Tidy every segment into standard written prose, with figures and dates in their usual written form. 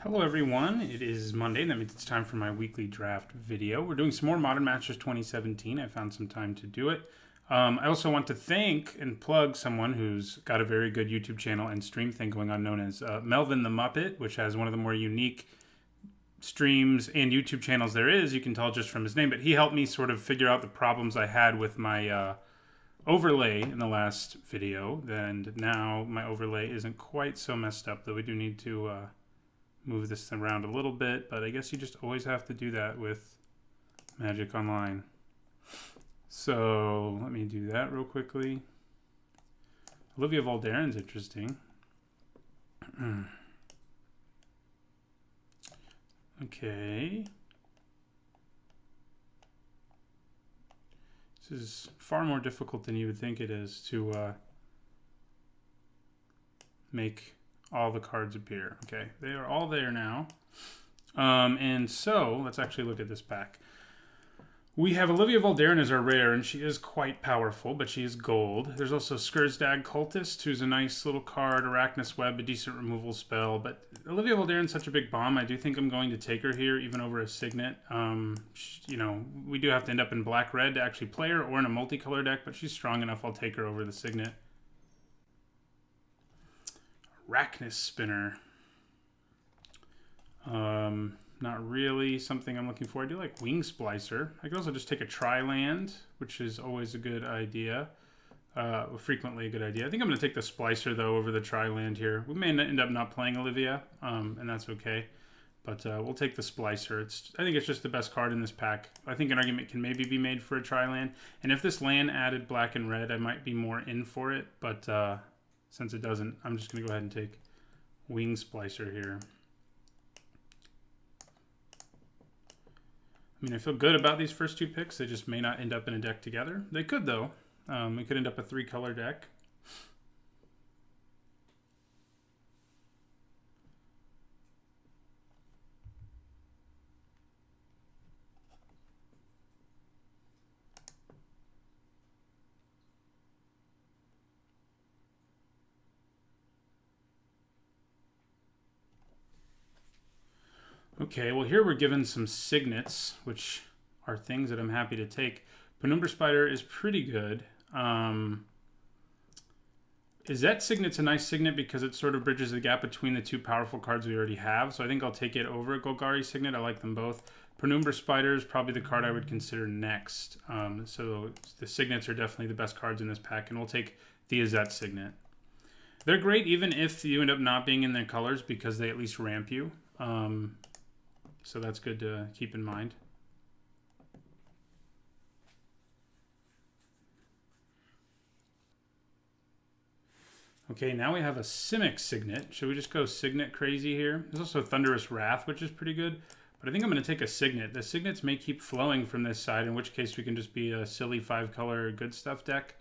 Hello everyone, it is Monday, that means it's time for my weekly draft video. We're doing some more Modern Masters 2017. I found some time to do it. I also want to thank and plug someone who's got a very good YouTube channel and stream thing going on known as Melvin the Muppet, which has one of the more unique streams and YouTube channels there is. You can tell just from his name, but he helped me sort of figure out the problems I had with my overlay in the last video. And now my overlay isn't quite so messed up, though we do need to move this around a little bit, but I guess you just always have to do that with Magic Online. So let me do that real quickly. Olivia Valderen's interesting. Okay. This is far more difficult than you would think it is to make all the cards appear. Okay, they are all there now. And so let's actually look at this pack. We have Olivia Voldaren as our rare, and she is quite powerful, but she is gold. There's also Skursdag Cultist, who's a nice little card. Arachnus Web, a decent removal spell. But Olivia Voldaren's such a big bomb, I do think I'm going to take her here, even over a Signet. You know, we do have to end up in black-red to actually play her, or in a multicolor deck, but she's strong enough, I'll take her over the Signet. Arachnus Spinner. Not really something I'm looking for. I do like Wing Splicer. I could also just take a Tri-Land, which is always a good idea. Frequently a good idea. I think I'm going to take the Splicer, though, over the Tri-Land here. We may end up not playing Olivia, and that's okay. But we'll take the Splicer. I think it's just the best card in this pack. I think an argument can maybe be made for a Tri-Land. And if this land added black and red, I might be more in for it. But since it doesn't, I'm just going to go ahead and take Wing Splicer here. I mean, I feel good about these first two picks. They just may not end up in a deck together. They could, though. We could end up a 3-color deck. Okay, well here we're given some signets, which are things that I'm happy to take. Penumbra Spider is pretty good. Izzet Signet's a nice signet because it sort of bridges the gap between the two powerful cards we already have, so I think I'll take it over Golgari Signet. I like them both. Penumbra Spider is probably the card I would consider next. So the signets are definitely the best cards in this pack, and we'll take the Izzet Signet. They're great even if you end up not being in their colors because they at least ramp you. So that's good to keep in mind. Okay, now we have a Simic Signet. Should we just go Signet crazy here? There's also Thunderous Wrath, which is pretty good. But I think I'm going to take a Signet. The Signets may keep flowing from this side, in which case we can just be a silly 5-color good stuff deck.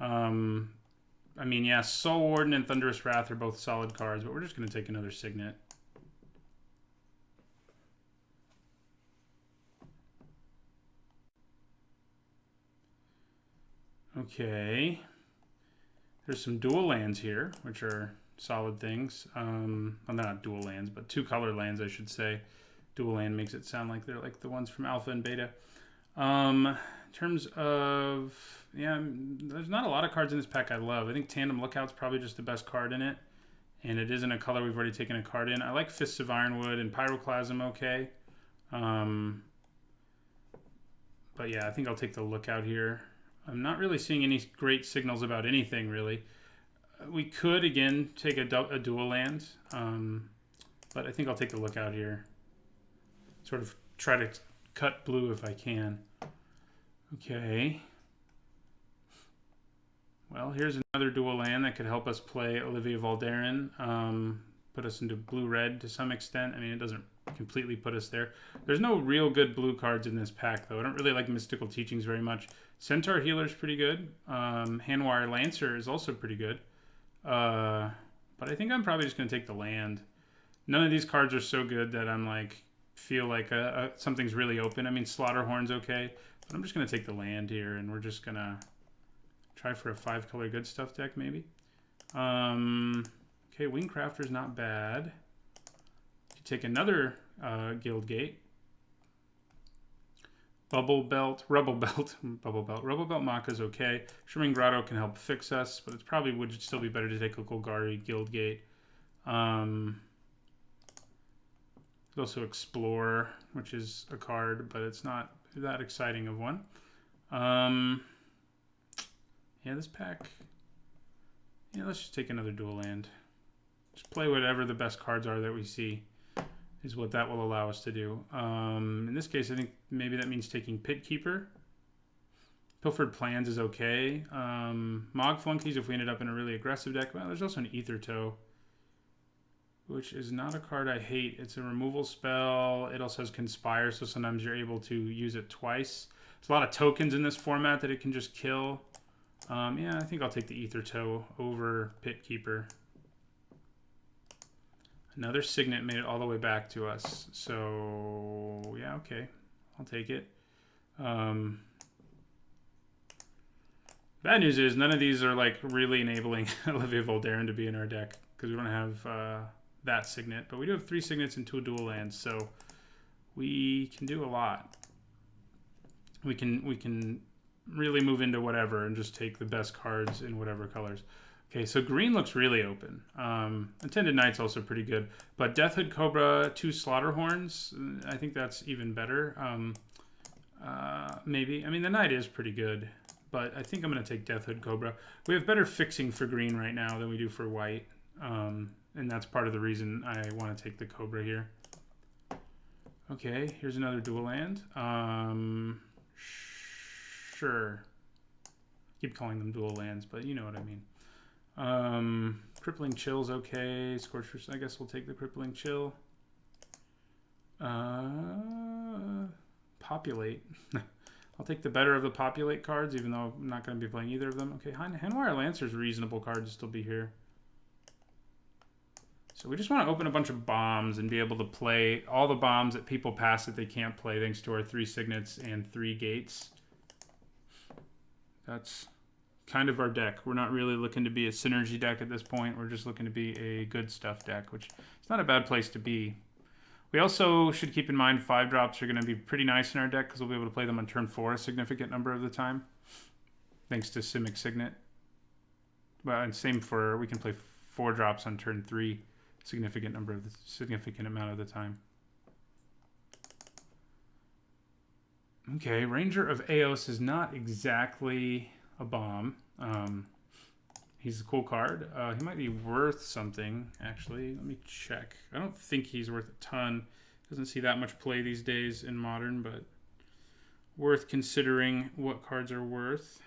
I mean, yeah, Soul Warden and Thunderous Wrath are both solid cards, but we're just going to take another Signet. Okay, there's some dual lands here, which are solid things. Well, not dual lands, but 2-color lands, I should say. Dual land makes it sound like they're like the ones from Alpha and Beta. In terms of, yeah, there's not a lot of cards in this pack I love. I think Tandem Lookout's probably just the best card in it, and it isn't a color we've already taken a card in. I like Fists of Ironwood and Pyroclasm okay. But yeah, I think I'll take the Lookout here. I'm not really seeing any great signals about anything, really. We could, again, take a dual land, but I think I'll take the Lookout here. Sort of try to cut blue if I can. Okay. Well, here's another dual land that could help us play Olivia Voldaren. Put us into blue-red to some extent. I mean, it doesn't completely put us there. There's no real good blue cards in this pack, though. I don't really like Mystical Teachings very much. Centaur Healer's pretty good. Handwire Lancer is also pretty good. But I think I'm probably just going to take the land. None of these cards are so good that I'm like, feel like something's really open. I mean, Slaughterhorn's okay, but I'm just going to take the land here, and we're just going to try for a 5-color good stuff deck, maybe. Okay, Wingcrafter's not bad. take another Guild Gate. Bubble Belt, Rubble Belt, Rubble Belt Maka is okay. Shimmering Grotto can help fix us, but it probably would still be better to take a Golgari Guild Gate. There's also Explore, which is a card, but it's not that exciting of one. Yeah, this pack. Yeah, let's just take another dual land. Just play whatever the best cards are that we see is what that will allow us to do. In this case, I think maybe that means taking Pit Keeper. Pilfered Plans is okay. Mog Flunkies if we ended up in a really aggressive deck. Well, there's also an Ether Toe, which is not a card I hate. It's a removal spell. It also has Conspire, so sometimes you're able to use it twice. There's a lot of tokens in this format that it can just kill. Yeah, I think I'll take the Ether Toe over Pit Keeper. Another Signet made it all the way back to us. So, yeah, okay. I'll take it. Bad news is none of these are like really enabling Olivia Voldaren to be in our deck because we don't have that Signet. But we do have 3 Signets and 2 dual lands, so we can do a lot. We can really move into whatever and just take the best cards in whatever colors. Okay, so green looks really open. Attended Knight's also pretty good. But Deathhood Cobra, 2 Slaughterhorns, I think that's even better. Maybe. I mean, the Knight is pretty good, but I think I'm going to take Deathhood Cobra. We have better fixing for green right now than we do for white. And that's part of the reason I want to take the Cobra here. Okay, here's another dual land. Sure. Keep calling them dual lands, but you know what I mean. Crippling Chill's okay. Scorcher, I guess we'll take the Crippling Chill. Populate. I'll take the better of the Populate cards, even though I'm not going to be playing either of them. Okay, Handwire Lancer's a reasonable card to still be here. So we just want to open a bunch of bombs and be able to play all the bombs that people pass that they can't play thanks to our 3 Signets and 3 Gates. That's kind of our deck. We're not really looking to be a synergy deck at this point. We're just looking to be a good stuff deck, which is not a bad place to be. We also should keep in mind 5-drops are going to be pretty nice in our deck because we'll be able to play them on turn 4 a significant number of the time, thanks to Simic Signet. Well, and same for, we can play 4-drops on turn 3 significant amount of the time. Okay, Ranger of Eos is not exactly a bomb. He's a cool card. He might be worth something, actually. Let me check. I don't think he's worth a ton. Doesn't see that much play these days in Modern, but worth considering what cards are worth.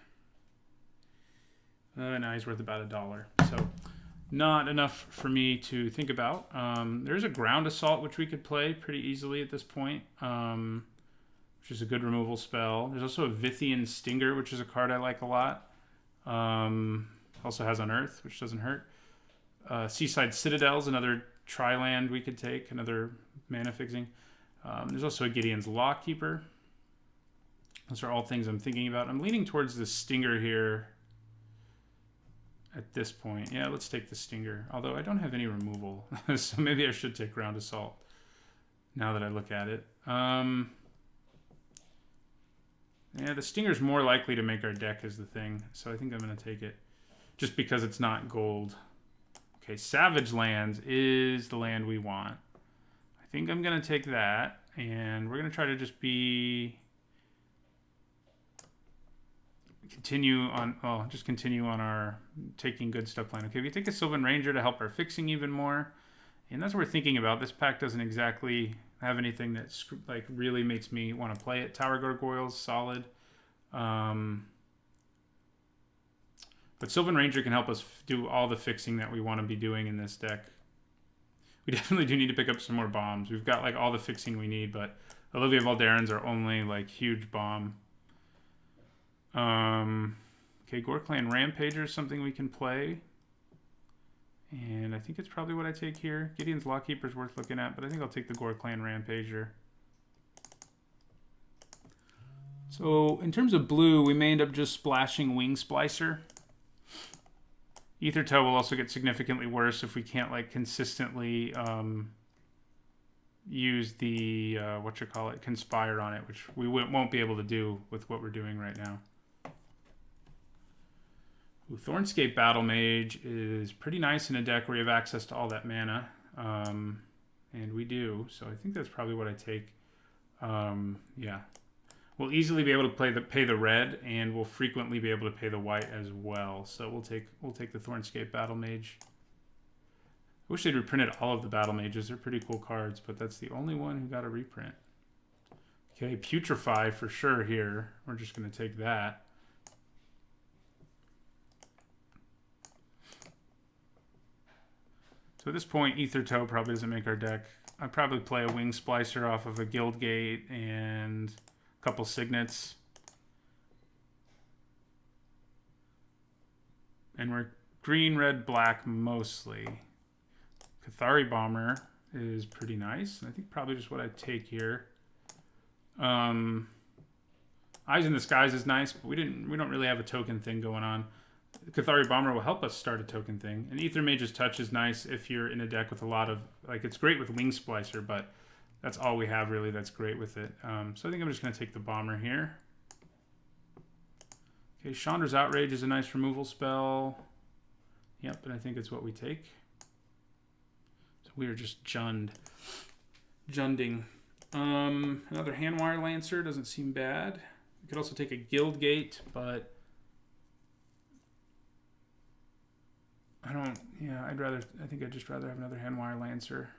Now he's worth about $1. So not enough for me to think about. There's a Ground Assault, which we could play pretty easily at this point, which is a good removal spell. There's also a Vithian Stinger, which is a card I like a lot. Also has Unearth, which doesn't hurt. Seaside Citadel's another tri-land we could take, another mana fixing. There's also a Gideon's Lawkeeper. Those are all things I'm thinking about. I'm leaning towards the Stinger here at this point. Yeah, let's take the Stinger. Although I don't have any removal, so maybe I should take Ground Assault now that I look at it. Yeah, the Stinger's more likely to make our deck is the thing, so I think I'm going to take it just because it's not gold. Okay, Savage Lands is the land we want. I think I'm going to take that, and we're going to try to just continue on our taking good stuff plan. Okay, we take a Sylvan Ranger to help our fixing even more, and that's what we're thinking about. This pack doesn't exactly have anything that like really makes me want to play it. Tower Gargoyles, solid. But Sylvan Ranger can help us do all the fixing that we want to be doing in this deck. We definitely do need to pick up some more bombs. We've got like all the fixing we need, but Olivia Voldaren's are only like huge bomb. Okay, Gorklan Rampager is something we can play. And I think it's probably what I take here. Gideon's Lawkeeper is worth looking at, but I think I'll take the Gorklan Rampager. So in terms of blue, we may end up just splashing Wing Splicer. Ether Toe will also get significantly worse if we can't like consistently use the Conspire on it, which we won't be able to do with what we're doing right now. Ooh, Thornscape Battle Mage is pretty nice in a deck where you have access to all that mana, and we do. So I think that's probably what I take. Yeah, we'll easily be able to pay the red, and we'll frequently be able to pay the white as well. So we'll take the Thornscape Battle Mage. I wish they'd reprinted all of the Battle Mages. They're pretty cool cards, but that's the only one who got a reprint. Okay, Putrefy for sure here. We're just going to take that. So at this point, Ether Toe probably doesn't make our deck. I'd probably play a Wing Splicer off of a Guildgate and a couple Signets. And we're green, red, black mostly. Cathari Bomber is pretty nice. I think probably just what I'd take here. Eyes in the Skies is nice, but we don't really have a token thing going on. Cathari Bomber will help us start a token thing. And Ether Mage's Touch is nice if you're in a deck with a lot of... Like, it's great with Wing Splicer, but that's all we have, really, that's great with it. So I think I'm just going to take the Bomber here. Okay, Chandra's Outrage is a nice removal spell. Yep, and I think it's what we take. So we are just junding. Another Handwire Lancer doesn't seem bad. We could also take a Guildgate, but... I think I'd just rather have another Handwire Lancer.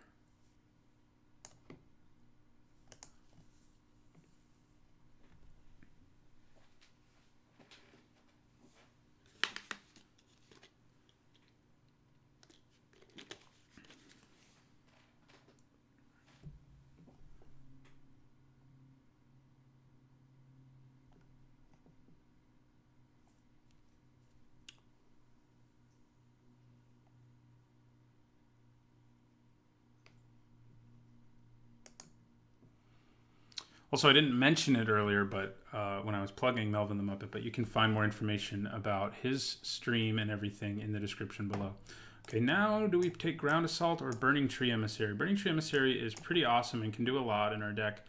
Also, I didn't mention it earlier, but when I was plugging Melvin the Muppet, but you can find more information about his stream and everything in the description below. Okay, now do we take Ground Assault or Burning Tree Emissary? Burning Tree Emissary is pretty awesome and can do a lot in our deck.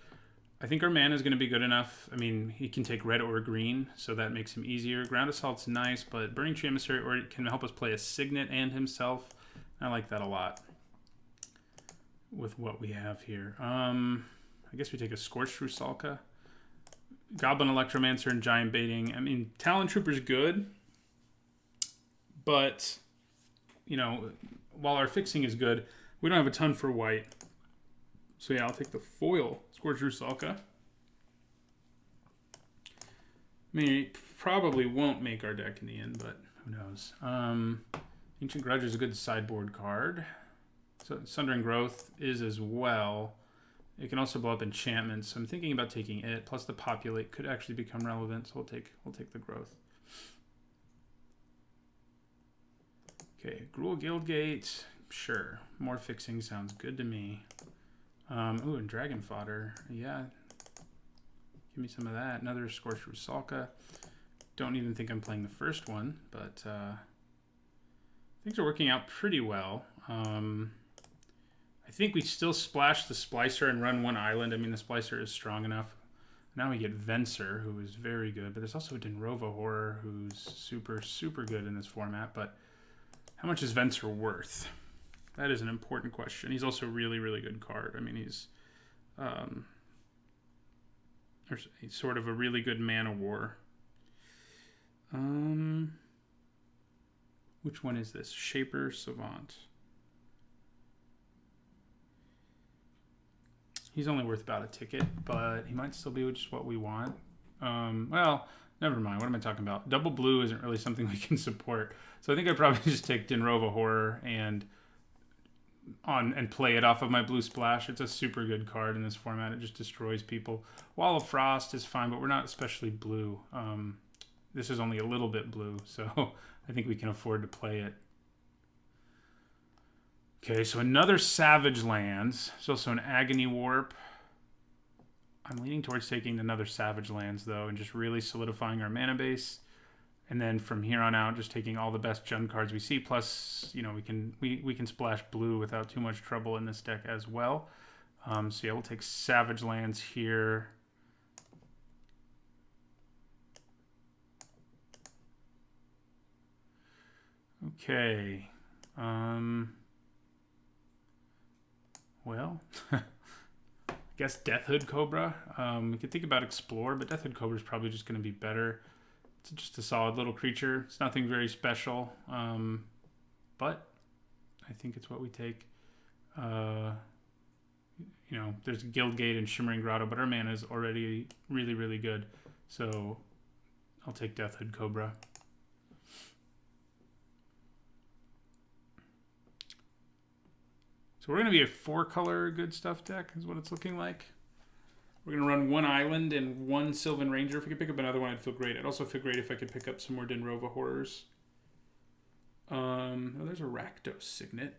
I think our mana is going to be good enough. I mean, he can take red or green, so that makes him easier. Ground Assault's nice, but Burning Tree Emissary or it can help us play a Signet and himself. I like that a lot with what we have here. I guess we take a Scorched Rusalka, Goblin Electromancer, and Giant Baiting. I mean, Talon Trooper's good, but, you know, while our fixing is good, we don't have a ton for white. So yeah, I'll take the foil Scorched Rusalka. I mean, it probably won't make our deck in the end, but who knows. Ancient Grudge is a good sideboard card. So Sundering Growth is as well. It can also blow up enchantments, so I'm thinking about taking it. Plus the Populate could actually become relevant, so we'll take the Growth. Okay, Gruul Guildgate, sure. More fixing sounds good to me. Ooh, and Dragon Fodder, yeah. Give me some of that. Another Scorched Rusalka. Don't even think I'm playing the first one, but things are working out pretty well. I think we still splash the Splicer and run one island. I mean, the Splicer is strong enough. Now we get Venser, who is very good, but there's also a Dinrova Horror, who's super, super good in this format. But how much is Venser worth? That is an important question. He's also a really, really good card. I mean, he's sort of a really good Man of War. Which one is this? Shaper Savant. He's only worth about a ticket, but he might still be just what we want. Well, never mind. What am I talking about? Double blue isn't really something we can support. So I think I'd probably just take Dinrova Horror and play it off of my blue splash. It's a super good card in this format. It just destroys people. Wall of Frost is fine, but we're not especially blue. This is only a little bit blue, so I think we can afford to play it. Okay, so another Savage Lands. There's also an Agony Warp. I'm leaning towards taking another Savage Lands, though, and just really solidifying our mana base. And then from here on out, just taking all the best Jund cards we see. Plus, you know, we can splash blue without too much trouble in this deck as well. So yeah, we'll take Savage Lands here. Okay. Well, I guess Deathhood Cobra. We could think about Explore, but Deathhood Cobra is probably just going to be better. It's just a solid little creature. It's nothing very special, but I think it's what we take. You know, there's Guildgate and Shimmering Grotto, but our mana is already really, really good. So I'll take Deathhood Cobra. So we're going to be a 4-color good stuff deck is what it's looking like. We're going to run 1 Island and 1 Sylvan Ranger. If we could pick up another one, I'd feel great. I'd also feel great if I could pick up some more Denrova Horrors. Oh, there's a Rakdos Signet.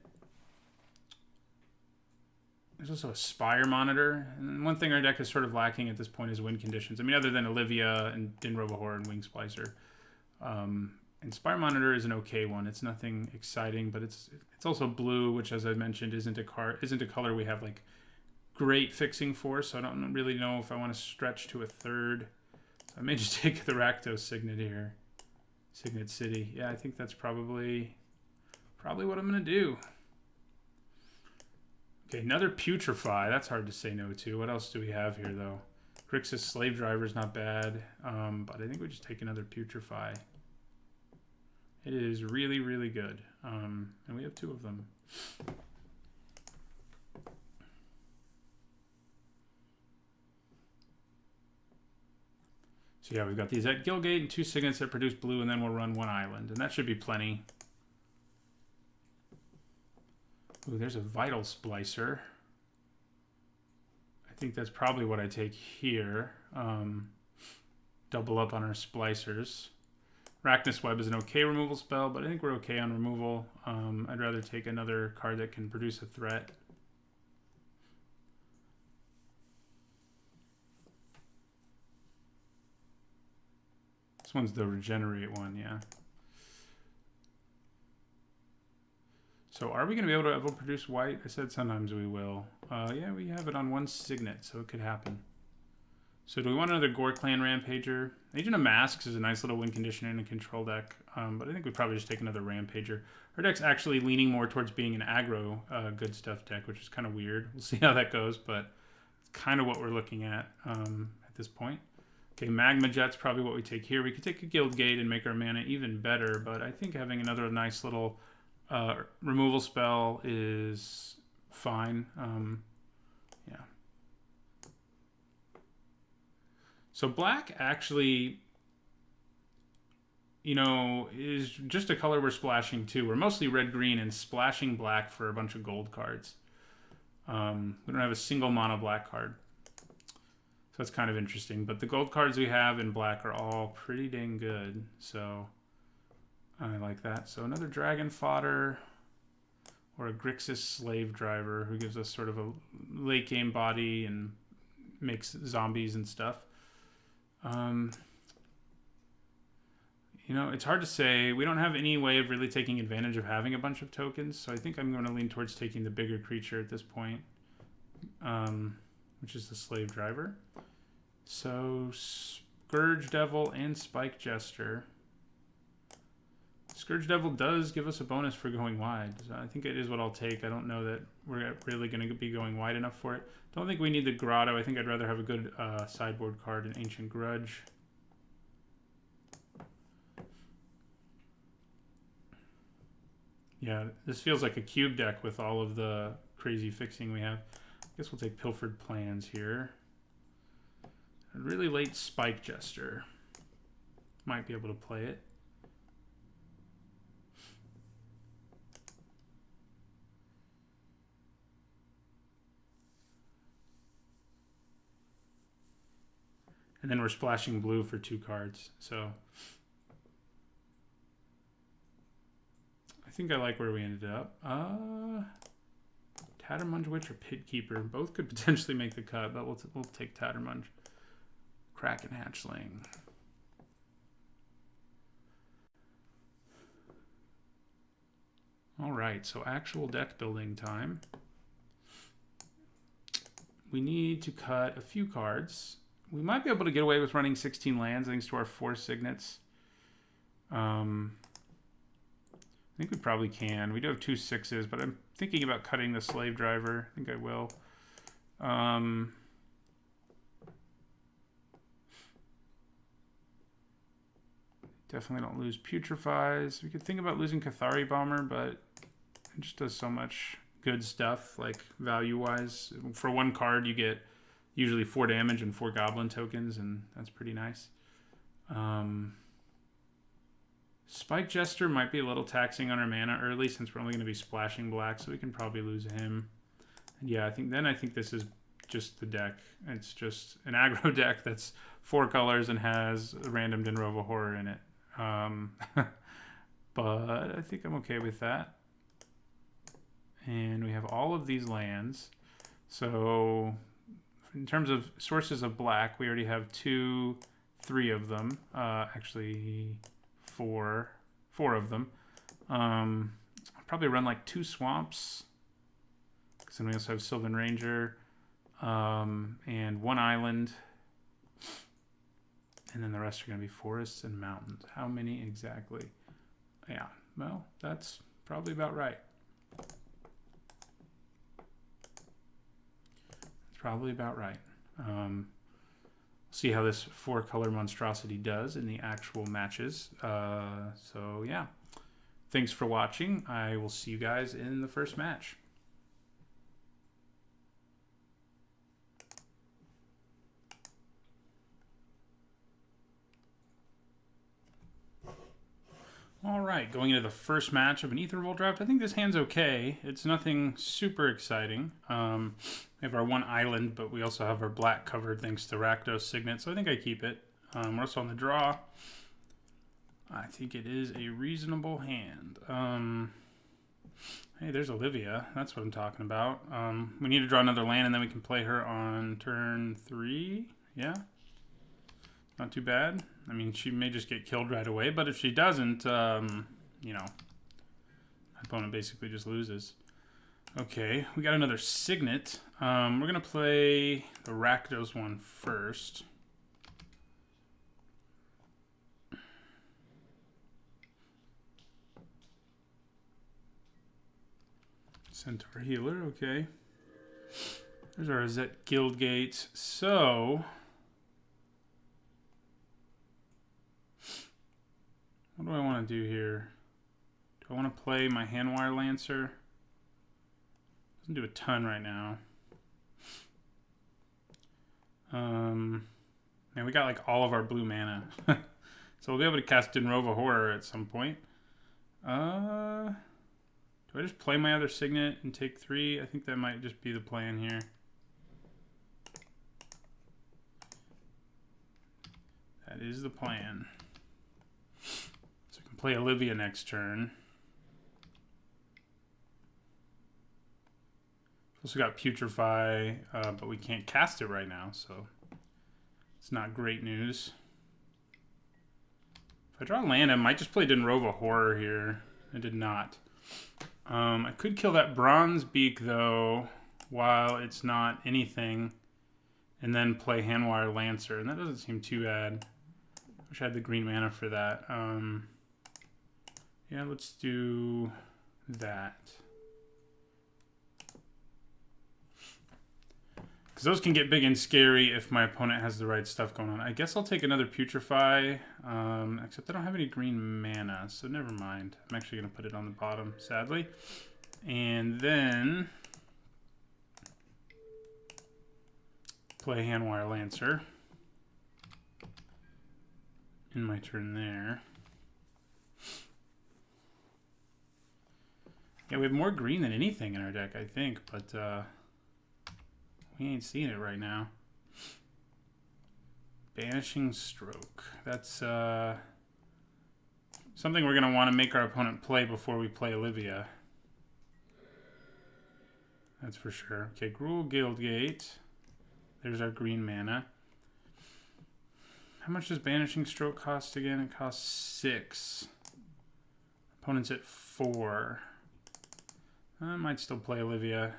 There's also a Spire Monitor. And one thing our deck is sort of lacking at this point is win conditions. I mean, other than Olivia and Denrova Horror and Wing Splicer. And Spire Monitor is an okay one. It's nothing exciting, but it's also blue, which, as I mentioned, isn't a color we have like great fixing for. So I don't really know if I want to stretch to a third. So I may just take the Rakdos Signet here, Signet City. Yeah, I think that's probably what I'm gonna do. Okay, another Putrefy. That's hard to say no to. What else do we have here, though? Grixis Slave Driver is not bad, but I think we just take another Putrefy. It is really, really good, and we have 2 of them. So yeah, we've got these at Guildgate and 2 Signets that produce blue, and then we'll run 1 Island, and that should be plenty. Ooh, there's a Vital Splicer. I think that's probably what I take here. Double up on our Splicers. Arachnus Web is an okay removal spell, but I think we're okay on removal. I'd rather take another card that can produce a threat. This one's the Regenerate one, yeah. So are we going to be able to ever produce white? I said sometimes we will. Yeah, we have it on 1 Signet, so it could happen. So do we want another Gore Clan Rampager? Agent of Masks is a nice little win condition in a control deck, but I think we'd probably just take another Rampager. Our deck's actually leaning more towards being an aggro good stuff deck, which is kind of weird. We'll see how that goes, but it's kind of what we're looking at this point. Okay, Magma Jet's probably what we take here. We could take a Guildgate and make our mana even better, but I think having another nice little removal spell is fine. Yeah. So black actually, you know, is just a color we're splashing too. We're mostly red-green and splashing black for a bunch of gold cards. We don't have a single mono black card. So that's kind of interesting. But the gold cards we have in black are all pretty dang good. So I like that. So another Dragon Fodder or a Grixis Slave Driver who gives us sort of a late game body and makes zombies and stuff. You know, it's hard to say. We don't have any way of really taking advantage of having a bunch of tokens, so I think I'm going to lean towards taking the bigger creature at this point, which is the Slave Driver. So Scourge Devil and Spike Jester. Scourge Devil does give us a bonus for going wide, so I think it is what I'll take. I don't know that we're really going to be going wide enough for it. Don't think we need the Grotto. I think I'd rather have a good sideboard card, an Ancient Grudge. Yeah, this feels like a cube deck with all of the crazy fixing we have. I guess we'll take Pilfered Plans here. A really late Spike Jester. Might be able to play it. And then we're splashing blue for 2 cards. So I think I like where we ended up. Tattermunge Witch or Pit Keeper. Both could potentially make the cut, but we'll take Tattermunge. Kraken Hatchling. All right, so actual deck building time. we need to cut a few cards. We might be able to get away with running 16 lands thanks to our 4 signets. I think we probably can. We do have 2 6s, but I'm thinking about cutting the Slave Driver. I think I will. Definitely don't lose Putrefies. We could think about losing Cathari Bomber, but it just does so much good stuff, like value-wise. For 1 card, you get usually 4 damage and 4 Goblin tokens, and that's pretty nice. Spike Jester might be a little taxing on our mana early, since we're only going to be splashing black, so we can probably lose him. And yeah, I think this is just the deck. It's just an aggro deck that's 4 colors and has a random Denrova Horror in it. But I think I'm okay with that. And we have all of these lands. So in terms of sources of black, we already have 2, 3 of them. Actually, 4 of them. I'll probably run like 2 swamps. Because then we also have Sylvan Ranger. And 1 island. And then the rest are going to be forests and mountains. How many exactly? Yeah, well, that's probably about right. That's probably about right. See how this 4-color monstrosity does in the actual matches. So, yeah. Thanks for watching. I will see you guys in the first match. All right, going into the first match of an Aether Revolt draft. I think this hand's okay. It's nothing super exciting. We have our 1 island, but we also have our black covered thanks to Rakdos Signet, so I think I keep it. We're also on the draw. I think it is a reasonable hand. Hey, there's Olivia. That's what I'm talking about. We need to draw another land, and then we can play her on turn 3. Yeah. Not too bad. I mean, she may just get killed right away, but if she doesn't, you know, my opponent basically just loses. Okay, we got another Signet. We're going to play the Rakdos one first. Centaur Healer, okay. There's our Azet Guildgate. So what do I want to do here? Do I want to play my Handwire Lancer? Doesn't do a ton right now. Man, we got like all of our blue mana. So we'll be able to cast Denrova Horror at some point. Do I just play my other Signet and take 3? I think that might just be the plan here. That is the plan. So we can play Olivia next turn. Also got Putrefy, but we can't cast it right now, so it's not great news. If I draw land, I might just play Denrova Horror here. I did not. I could kill that Bronze Beak, though, while it's not anything, and then play Handwire Lancer, and that doesn't seem too bad. Wish I had the green mana for that. Yeah, let's do that. Because those can get big and scary if my opponent has the right stuff going on. I guess I'll take another Putrefy, except I don't have any green mana, so never mind. I'm actually going to put it on the bottom, sadly. And then play Handwire Lancer in my turn there. Yeah, we have more green than anything in our deck, I think, but we ain't seeing it right now. Banishing Stroke. That's something we're going to want to make our opponent play before we play Olivia. That's for sure. Okay, Gruul Guildgate. There's our green mana. How much does Banishing Stroke cost again? It costs 6. Opponent's at 4. I might still play Olivia.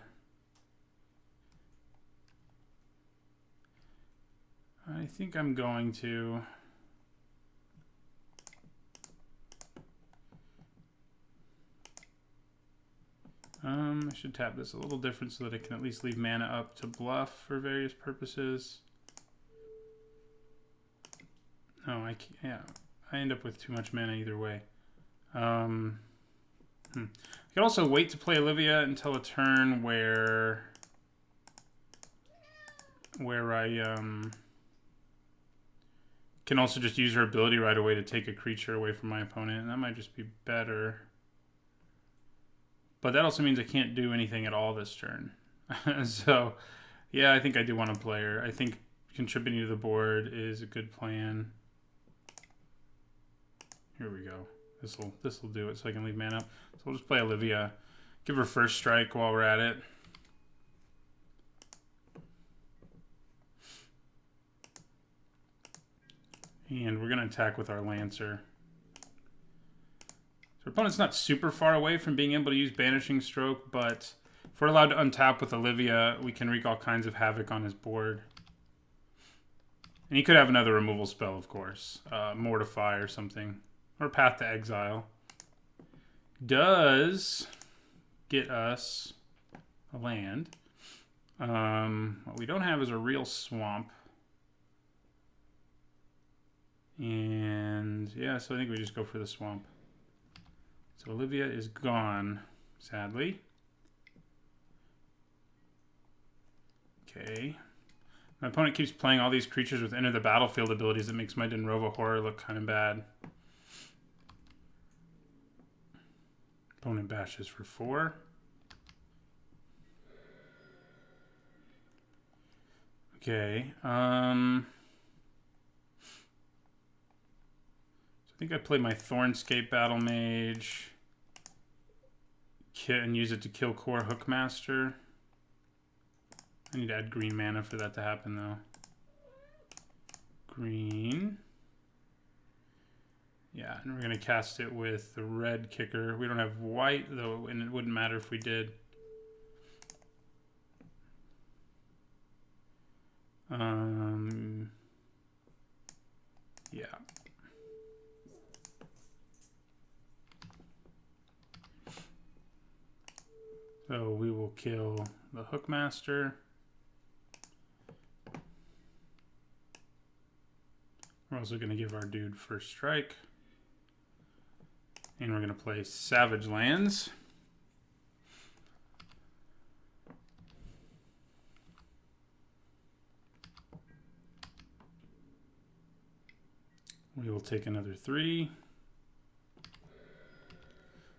I think I'm going to... I should tap this a little different so that I can at least leave mana up to bluff for various purposes. Oh, I can't, yeah, I end up with too much mana either way. I could also wait to play Olivia until a turn where I can also just use her ability right away to take a creature away from my opponent, and that might just be better. But that also means I can't do anything at all this turn. So, yeah, I think I do want to play her. I think contributing to the board is a good plan. Here we go. This will do it so I can leave mana up. So we'll just play Olivia. Give her first strike while we're at it. And we're going to attack with our Lancer. So our opponent's not super far away from being able to use Banishing Stroke, but if we're allowed to untap with Olivia, we can wreak all kinds of havoc on his board. And he could have another removal spell, of course. Mortify or something. Or Path to Exile. Does get us a land. What we don't have is a real swamp. And yeah, so I think we just go for the swamp. So Olivia is gone, sadly. Okay. My opponent keeps playing all these creatures with Enter the Battlefield abilities that makes my Dinrova Horror look kind of bad. Opponent bashes for 4. Okay. I think I play my Thornscape Battle Mage and use it to kill Core Hookmaster. I need to add green mana for that to happen, though. Green. Yeah, and we're going to cast it with the red kicker. We don't have white, though, and it wouldn't matter if we did. Yeah. So we will kill the Hookmaster. We're also going to give our dude first strike. And we're going to play Savage Lands. We will take another 3.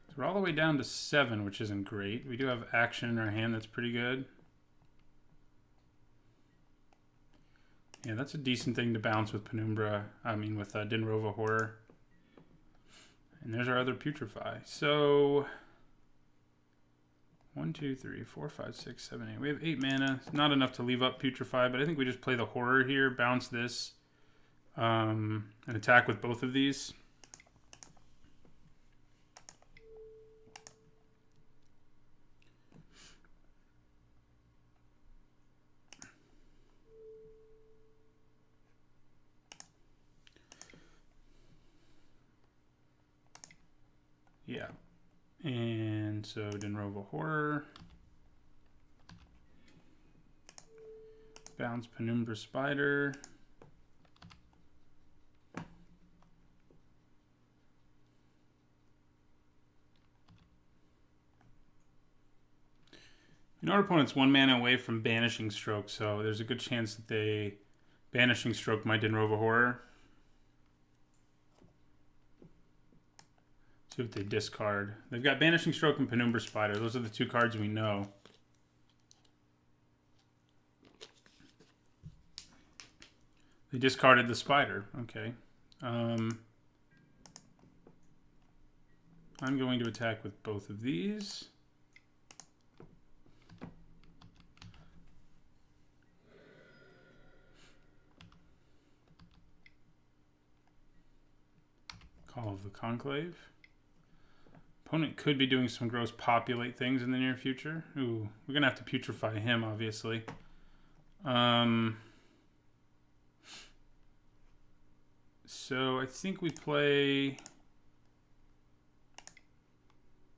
So we're all the way down to 7, which isn't great. We do have action in our hand that's pretty good. Yeah, that's a decent thing to bounce with Penumbra. I mean, with Dinrova Horror. And there's our other Putrefy. So 1, 2, 3, 4, 5, 6, 7, 8. We have 8 mana. It's not enough to leave up Putrefy, but I think we just play the Horror here, bounce this, and attack with both of these. Yeah. And so Dinrova Horror. Bounce Penumbra Spider. You know, our opponent's 1 mana away from Banishing Stroke, so there's a good chance that they Banishing Stroke my Dinrova Horror. See what they discard. They've got Banishing Stroke and Penumbra Spider. Those are the 2 cards we know. They discarded the Spider. Okay. I'm going to attack with both of these. Call of the Conclave. Opponent could be doing some gross populate things in the near future. Ooh, we're going to have to putrefy him, obviously. So I think we play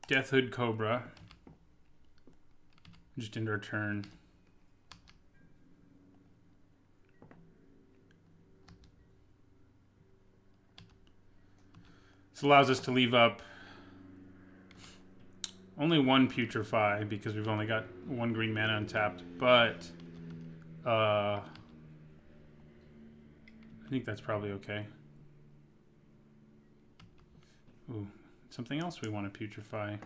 Death Hood Cobra. Just end our turn. This allows us to leave up only one Putrefy because we've only got one green mana untapped, but I think that's probably okay. Ooh, something else we want to Putrefy.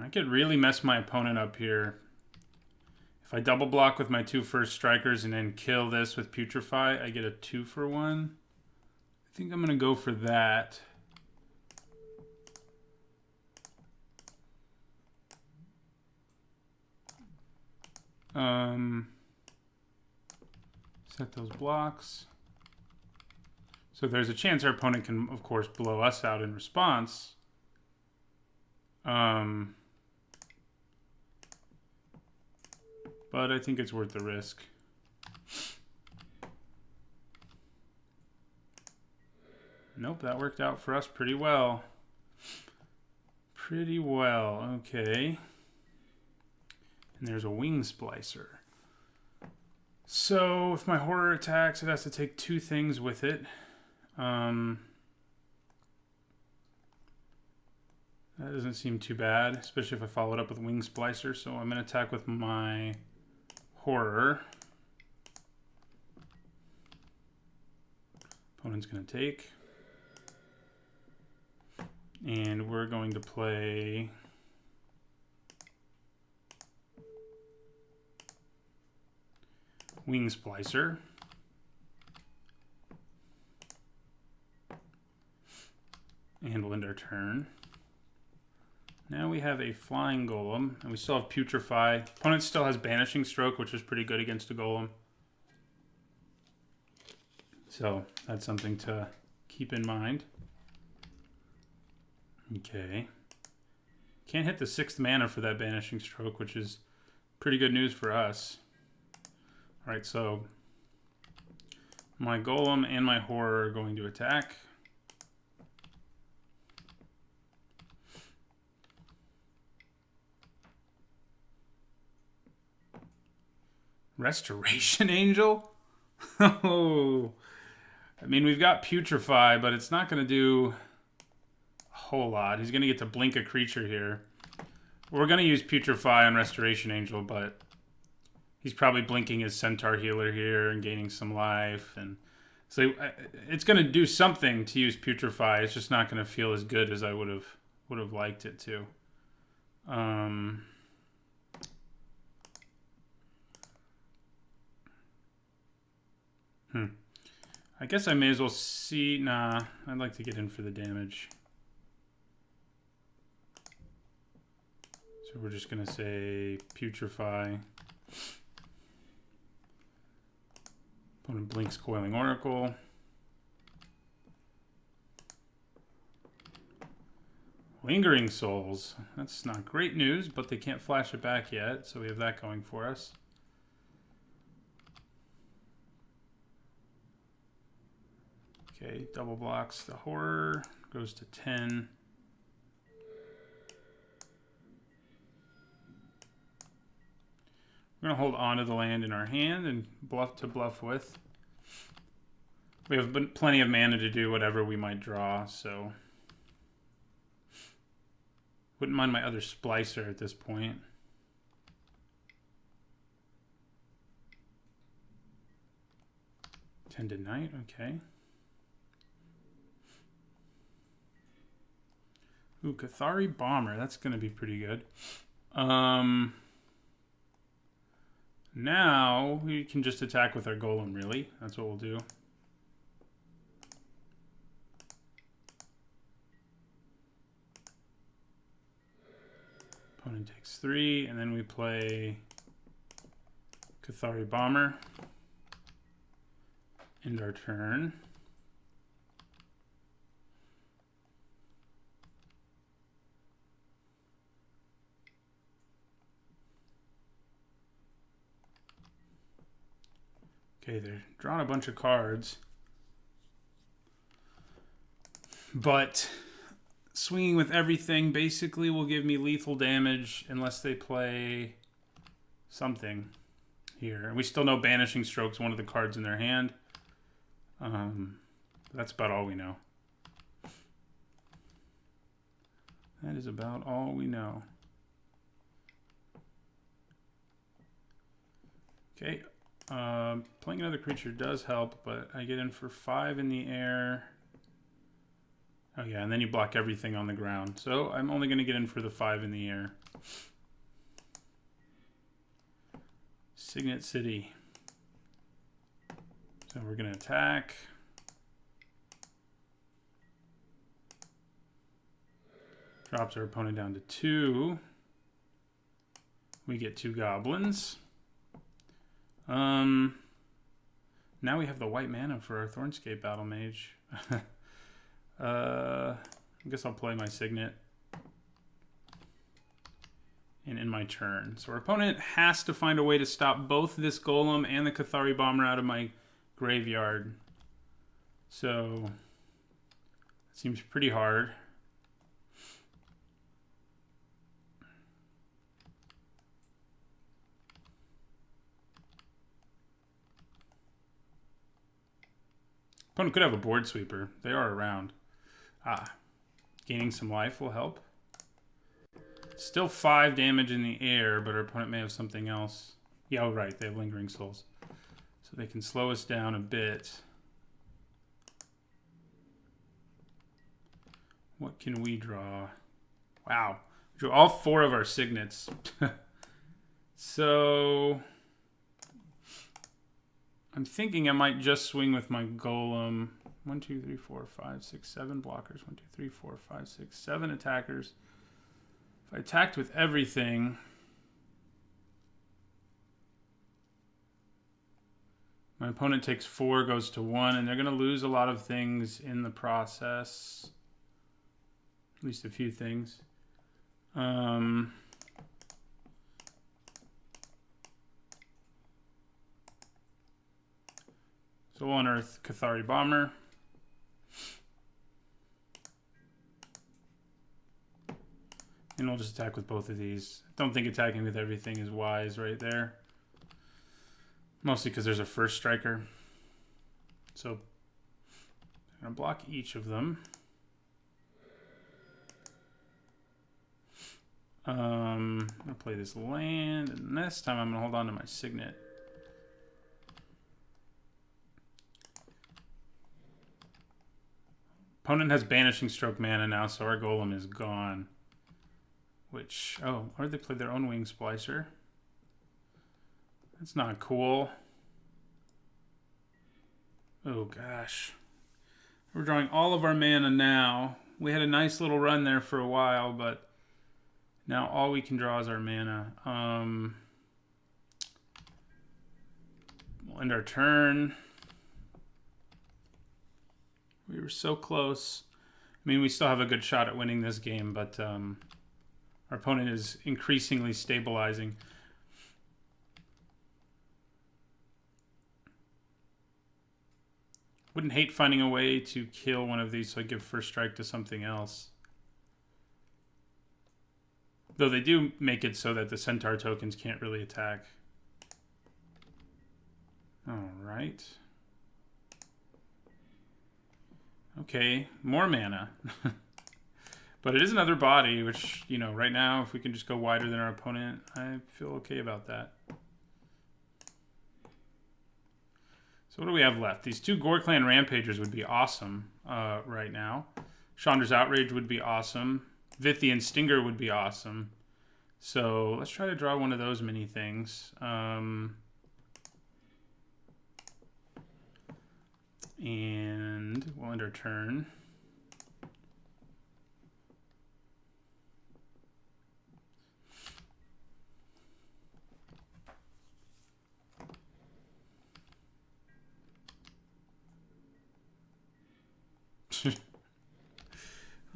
I could really mess my opponent up here. If I double block with my 2 first strikers and then kill this with Putrefy, I get a 2-for-1. I think I'm going to go for that. Set those blocks. So there's a chance our opponent can, of course, blow us out in response. But I think it's worth the risk. Nope, that worked out for us pretty well. Pretty well, okay. And there's a Wing Splicer. So if my horror attacks, it has to take 2 things with it. That doesn't seem too bad, especially if I follow it up with Wing Splicer. So I'm going to attack with my horror. Opponent's going to take. And we're going to play Wing Splicer. And we'll end our turn. Now we have a Flying Golem, and we still have Putrefy. Opponent still has Banishing Stroke, which is pretty good against a Golem. So that's something to keep in mind. Okay. Can't hit the 6th mana for that Banishing Stroke, which is pretty good news for us. Alright, so my Golem and my Horror are going to attack. Restoration Angel? Oh, I mean, we've got Putrefy, but it's not going to do a whole lot. He's going to get to blink a creature here. We're going to use Putrefy on Restoration Angel, but he's probably blinking his Centaur Healer here and gaining some life. And so it's going to do something to use Putrefy. It's just not going to feel as good as I would have liked it to. I guess I may as well see. Nah, I'd like to get in for the damage. So we're just going to say Putrefy. Opponent blinks Coiling Oracle. Lingering Souls. That's not great news, but they can't flash it back yet, so we have that going for us. Okay, double blocks the Horror, goes to 10. We're going to hold on to the land in our hand and bluff with. We have plenty of mana to do whatever we might draw, so wouldn't mind my other Splicer at this point. Tended Knight, okay. Ooh, Cathari Bomber. That's going to be pretty good. Now we can just attack with our Golem, really. That's what we'll do. Opponent takes 3, and then we play Cathari Bomber. End our turn. Okay, they're drawing a bunch of cards. But swinging with everything basically will give me lethal damage unless they play something here. And we still know Banishing Stroke's one of the cards in their hand. That's about all we know. That is about all we know. Okay. Playing another creature does help, but I get in for 5 in the air. Oh yeah, and then you block everything on the ground. So I'm only going to get in for the 5 in the air. Signet City. So we're going to attack. Drops our opponent down to 2. We get 2 goblins. Now we have the white mana for our Thornscape Battle Mage. I guess I'll play my Signet. And in my turn. So our opponent has to find a way to stop both this Golem and the Cathari Bomber out of my graveyard. So it seems pretty hard. Opponent could have a board sweeper. They are around. Gaining some life will help. Still 5 damage in the air, but our opponent may have something else. Yeah, right. They have Lingering Souls. So they can slow us down a bit. What can we draw? Wow. We drew all 4 of our signets. So I'm thinking I might just swing with my Golem. 1, 2, 3, 4, 5, 6, 7 blockers. 1, 2, 3, 4, 5, 6, 7 attackers. If I attacked with everything, my opponent takes 4, goes to 1, and they're going to lose a lot of things in the process. At least a few things. So we'll unearth Cathari Bomber. And we'll just attack with both of these. Don't think attacking with everything is wise right there. Mostly because there's a first striker. So I'm going to block each of them. I'm going to play this land, and this time I'm going to hold on to my Signet. Opponent has Banishing Stroke mana now, so our Golem is gone. Which, oh, or they played their own Wing Splicer. That's not cool. Oh gosh. We're drawing all of our mana now. We had a nice little run there for a while, but now all we can draw is our mana. We'll end our turn. We were so close. I mean, we still have a good shot at winning this game, but our opponent is increasingly stabilizing. Wouldn't hate finding a way to kill one of these so I give first strike to something else. Though they do make it so that the Centaur tokens can't really attack. All right. Okay, more mana. But it is another body, which, you know, right now, if we can just go wider than our opponent, I feel okay about that. So what do we have left? These 2 Gore-Clan Rampagers would be awesome right now. Chandra's Outrage would be awesome. Vithian Stinger would be awesome. So let's try to draw one of those mini things. And we'll end our turn.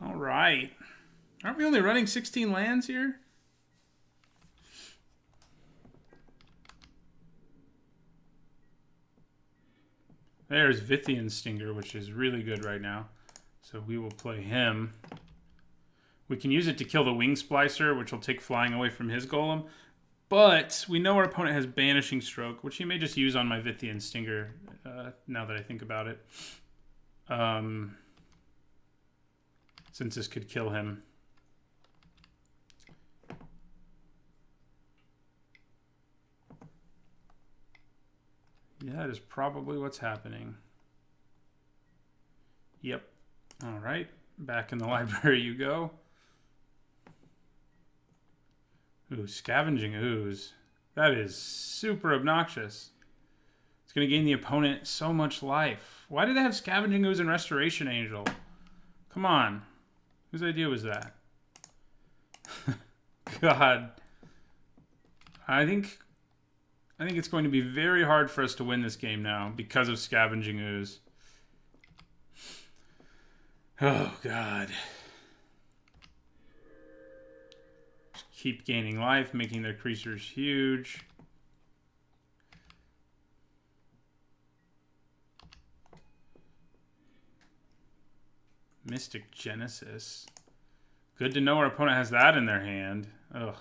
All right. Aren't we only running 16 lands here? There's Vithian Stinger, which is really good right now. So we will play him. We can use it to kill the Wing Splicer, which will take flying away from his golem. But we know our opponent has Banishing Stroke, which he may just use on my Vithian Stinger, now that I think about it. Since this could kill him. Yeah, that is probably what's happening. Yep. All right. Back in the library you go. Ooh, Scavenging Ooze. That is super obnoxious. It's going to gain the opponent so much life. Why did they have Scavenging Ooze and Restoration Angel? Come on. Whose idea was that? God. I think it's going to be very hard for us to win this game now because of Scavenging Ooze. Oh, God. Just keep gaining life, making their creatures huge. Mystic Genesis. Good to know our opponent has that in their hand. Ugh.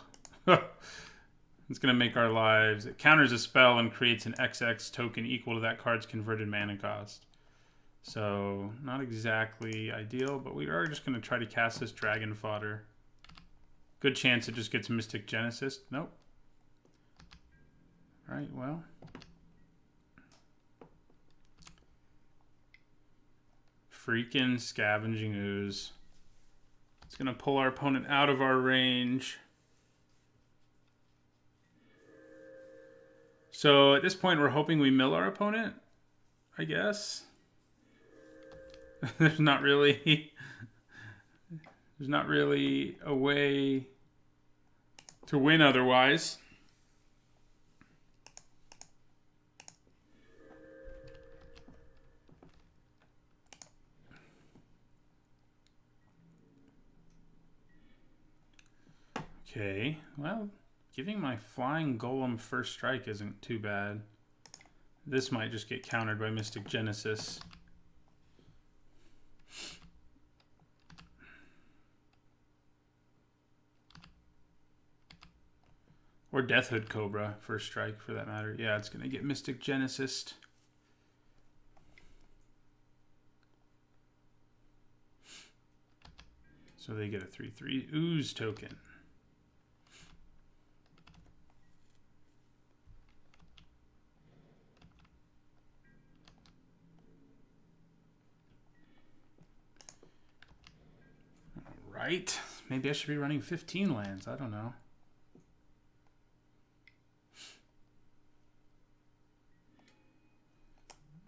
It's going to make our lives... It counters a spell and creates an XX token equal to that card's converted mana cost. So, not exactly ideal, but we are just going to try to cast this Dragon Fodder. Good chance it just gets Mystic Genesis. Nope. Right, well... Freaking Scavenging Ooze. It's going to pull our opponent out of our range. So at this point, we're hoping we mill our opponent, I guess. There's not really a way to win otherwise. Okay, well, giving my Flying Golem first strike isn't too bad. This might just get countered by Mystic Genesis. Or Deathhood Cobra first strike, for that matter. Yeah, it's going to get Mystic Genesis. So they get a 3/3 Ooze token. Right. Maybe I should be running 15 lands. I don't know.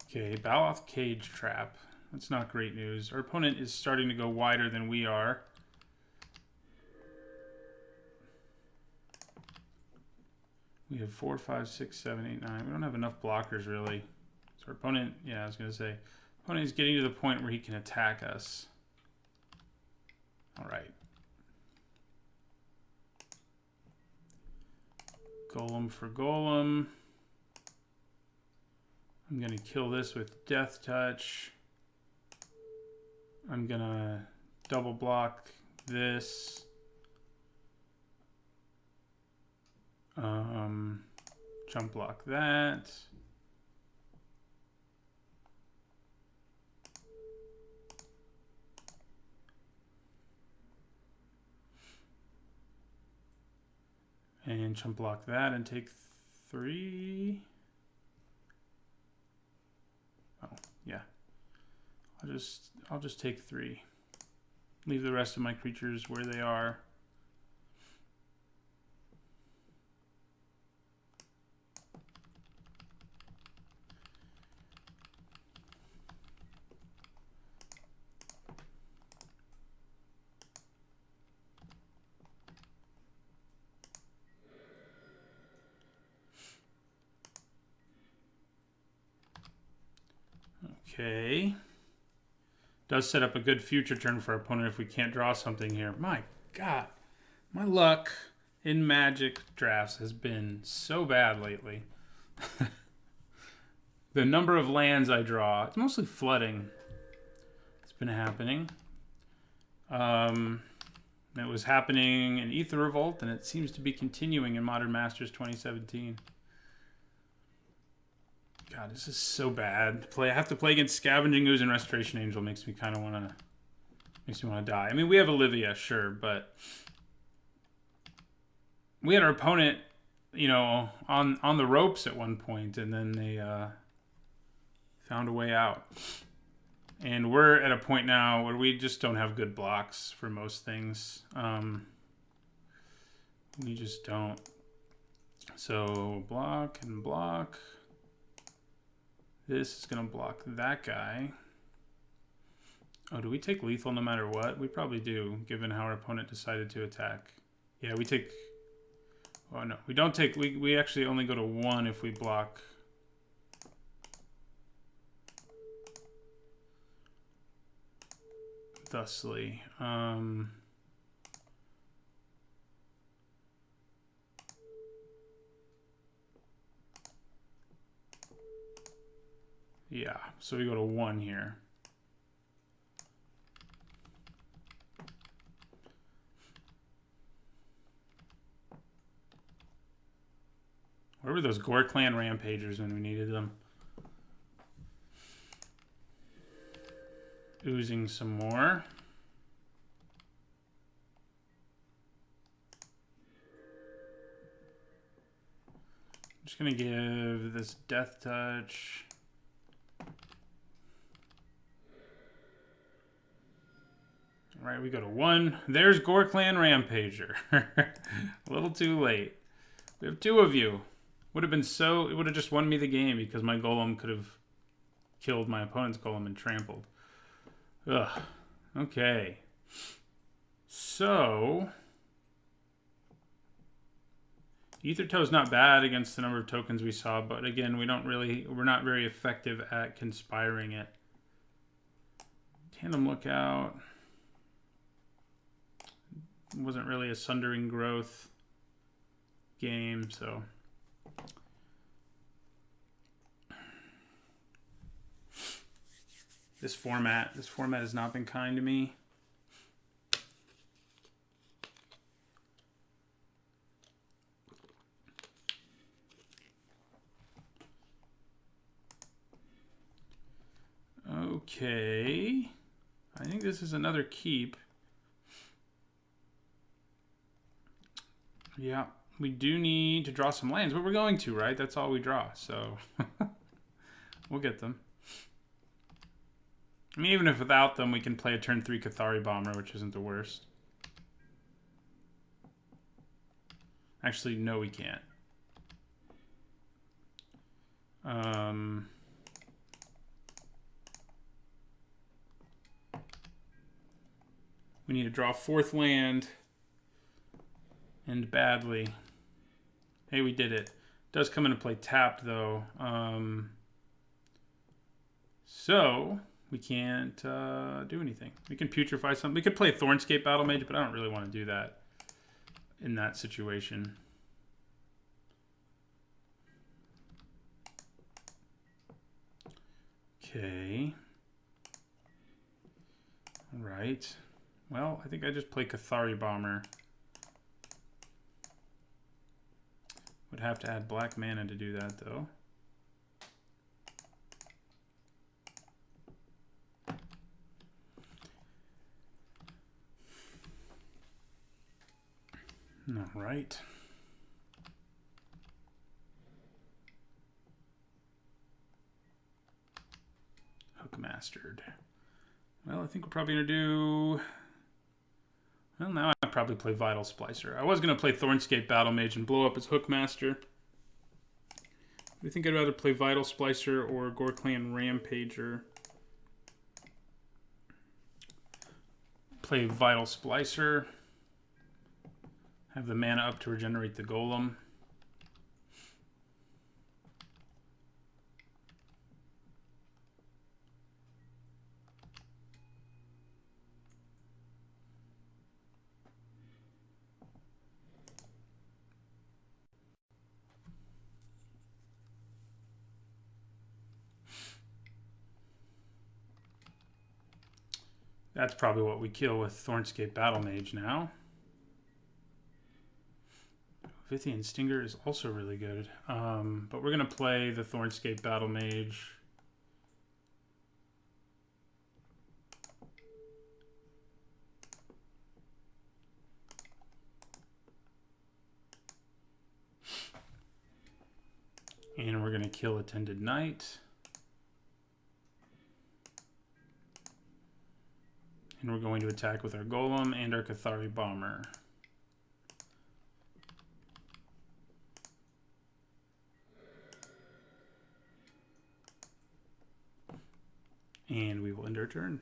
Okay, Baloth Cage Trap. That's not great news. Our opponent is starting to go wider than we are. We have 4, 5, 6, 7, 8, 9. We don't have enough blockers, really. So our opponent, yeah, I was going to say, opponent is getting to the point where he can attack us. All right. Golem for Golem. I'm going to kill this with Death Touch. I'm going to double block this. Jump block that. And jump block that and take 3. Oh, yeah. I'll just take 3. Leave the rest of my creatures where they are. Okay. Does set up a good future turn for our opponent if we can't draw something here. My God. My luck in Magic drafts has been so bad lately. the number of lands I draw. It's mostly flooding. It's been happening. It was happening in Aether Revolt, and it seems to be continuing in Modern Masters 2017. God, this is so bad. I have to play against Scavenging Ooze and Restoration Angel. Makes me kind of want to die. I mean, we have Olivia, sure, but we had our opponent, you know, on the ropes at one point, and then they found a way out. And we're at a point now where we just don't have good blocks for most things. We just don't. So block and block. This is going to block that guy. Oh, do we take lethal no matter what? We probably do, given how our opponent decided to attack. Yeah, we take... Oh, no. We don't take... We actually only go to 1 if we block... thusly. Yeah, so we go to 1 here. Where were those Gore Clan Rampagers when we needed them? Oozing some more. I'm just going to give this Death Touch. All right, we go to 1. There's Gore Clan Rampager. A little too late. We have 2 of you. Would have been so... It would have just won me the game because my Golem could have killed my opponent's Golem and trampled. Ugh. Okay. So... Aether Toe's not bad against the number of tokens we saw, but again, we're not very effective at conspiring it. Tandem Lookout. It wasn't really a Sundering Growth game, so... This format has not been kind to me. Okay. I think this is another keep. Yeah, we do need to draw some lands, but we're going to, right? That's all we draw, so we'll get them. I mean, even if without them, we can play a turn 3 Cathari Bomber, which isn't the worst. Actually, no, we can't. We need to draw a 4th land. And badly. Hey, we did it. Does come into play tapped, though. So... We can't do anything. We can putrefy something. We could play Thornscape Battle Mage, but I don't really want to do that in that situation. Okay. All right. Well, I think I just play Cathari Bomber. Would have to add black mana to do that, though. All right. Hookmastered. Well, I think we're probably going to do... Well, now I probably play Vital Splicer. I was going to play Thornscape Battle Mage and blow up his Hookmaster. I think I'd rather play Vital Splicer or Gore Clan Rampager. Play Vital Splicer. Have the mana up to regenerate the Golem. That's probably what we kill with Thornscape Battle Mage now. Vithian Stinger is also really good. But we're going to play the Thornscape Battle Mage. And we're going to kill Attended Knight. And we're going to attack with our Golem and our Cathari Bomber. And we will end our turn.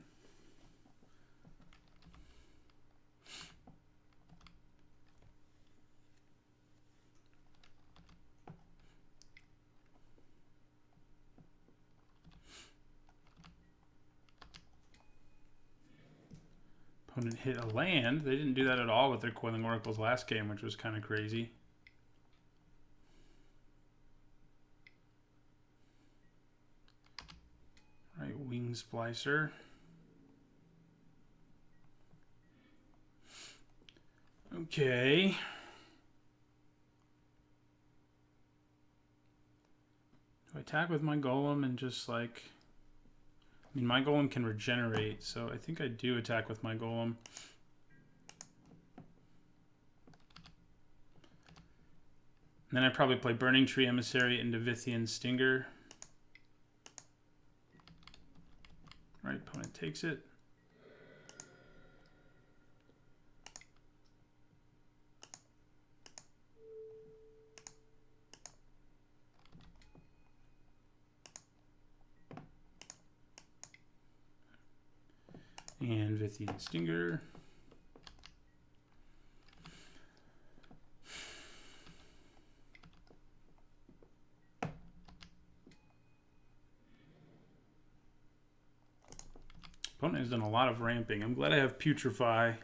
Opponent hit a land. They didn't do that at all with their Coiling Oracles last game, which was kind of crazy. Right, Wing Splicer. Okay. Do I attack with my Golem and just like... I mean, my Golem can regenerate, so I think I do attack with my Golem. And then I probably play Burning Tree Emissary into Vithian Stinger. Right, opponent takes it. And Vithian Stinger. Opponent has done a lot of ramping. I'm glad I have Putrefy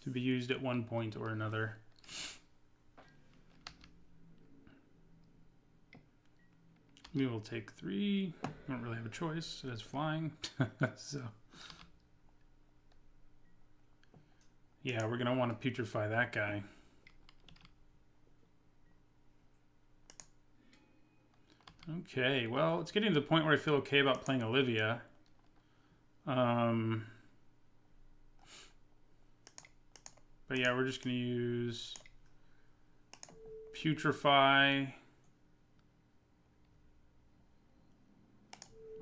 to be used at one point or another. We will take 3. I don't really have a choice. It has flying. So, yeah, we're going to want to putrefy that guy. Okay, well, it's getting to the point where I feel okay about playing Olivia. But yeah, we're just going to use Putrefy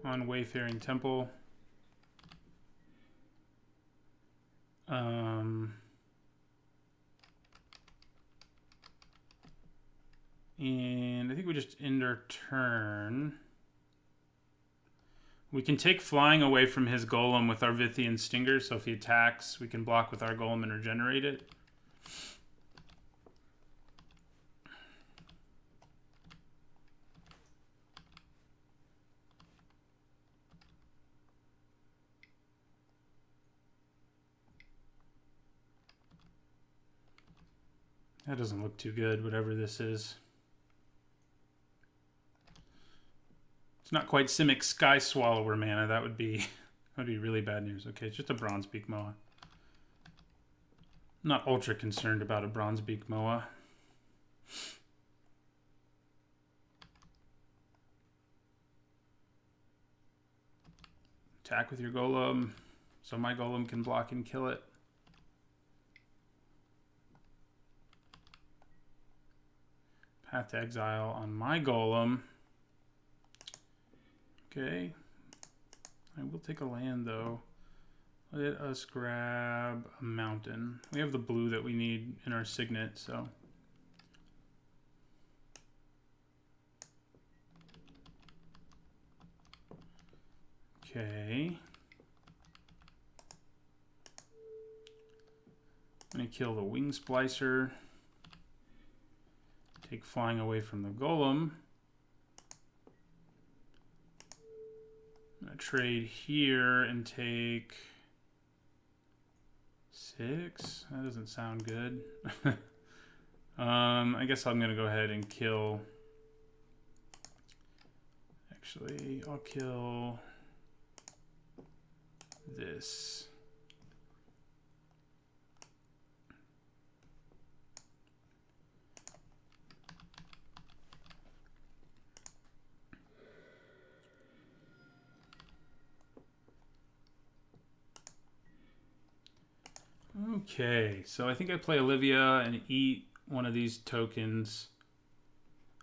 on Wayfaring Temple. And I think we just end our turn. We can take flying away from his Golem with our Vithian Stinger, so if he attacks, we can block with our Golem and regenerate it. That doesn't look too good, whatever this is. It's not quite Simic Sky Swallower mana. That would be really bad news. Okay, it's just a Bronzebeak Moa. I'm not ultra concerned about a Bronzebeak Moa. Attack with your Golem, so my Golem can block and kill it. Path to Exile on my Golem. Okay. I will take a land, though. Let us grab a mountain. We have the blue that we need in our signet, so... Okay. I'm going to kill the Wing Splicer. Take flying away from the Golem. I'm going to trade here and take 6. That doesn't sound good. I guess I'm going to go ahead and kill... Actually, I'll kill... this. Okay, so I think I play Olivia and eat one of these tokens.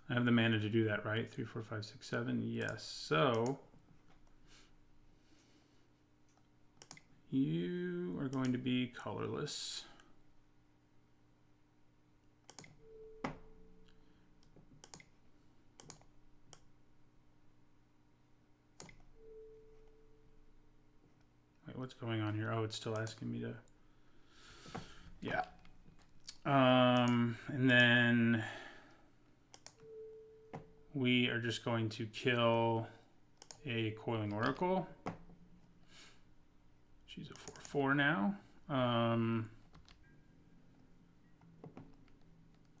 I have the mana to do that, right? 3, 4, 5, 6, 7. Yes. So you are going to be colorless. Wait, what's going on here? Oh, it's still asking me to. Yeah. And then we are just going to kill a Coiling Oracle. She's a 4/4 now. And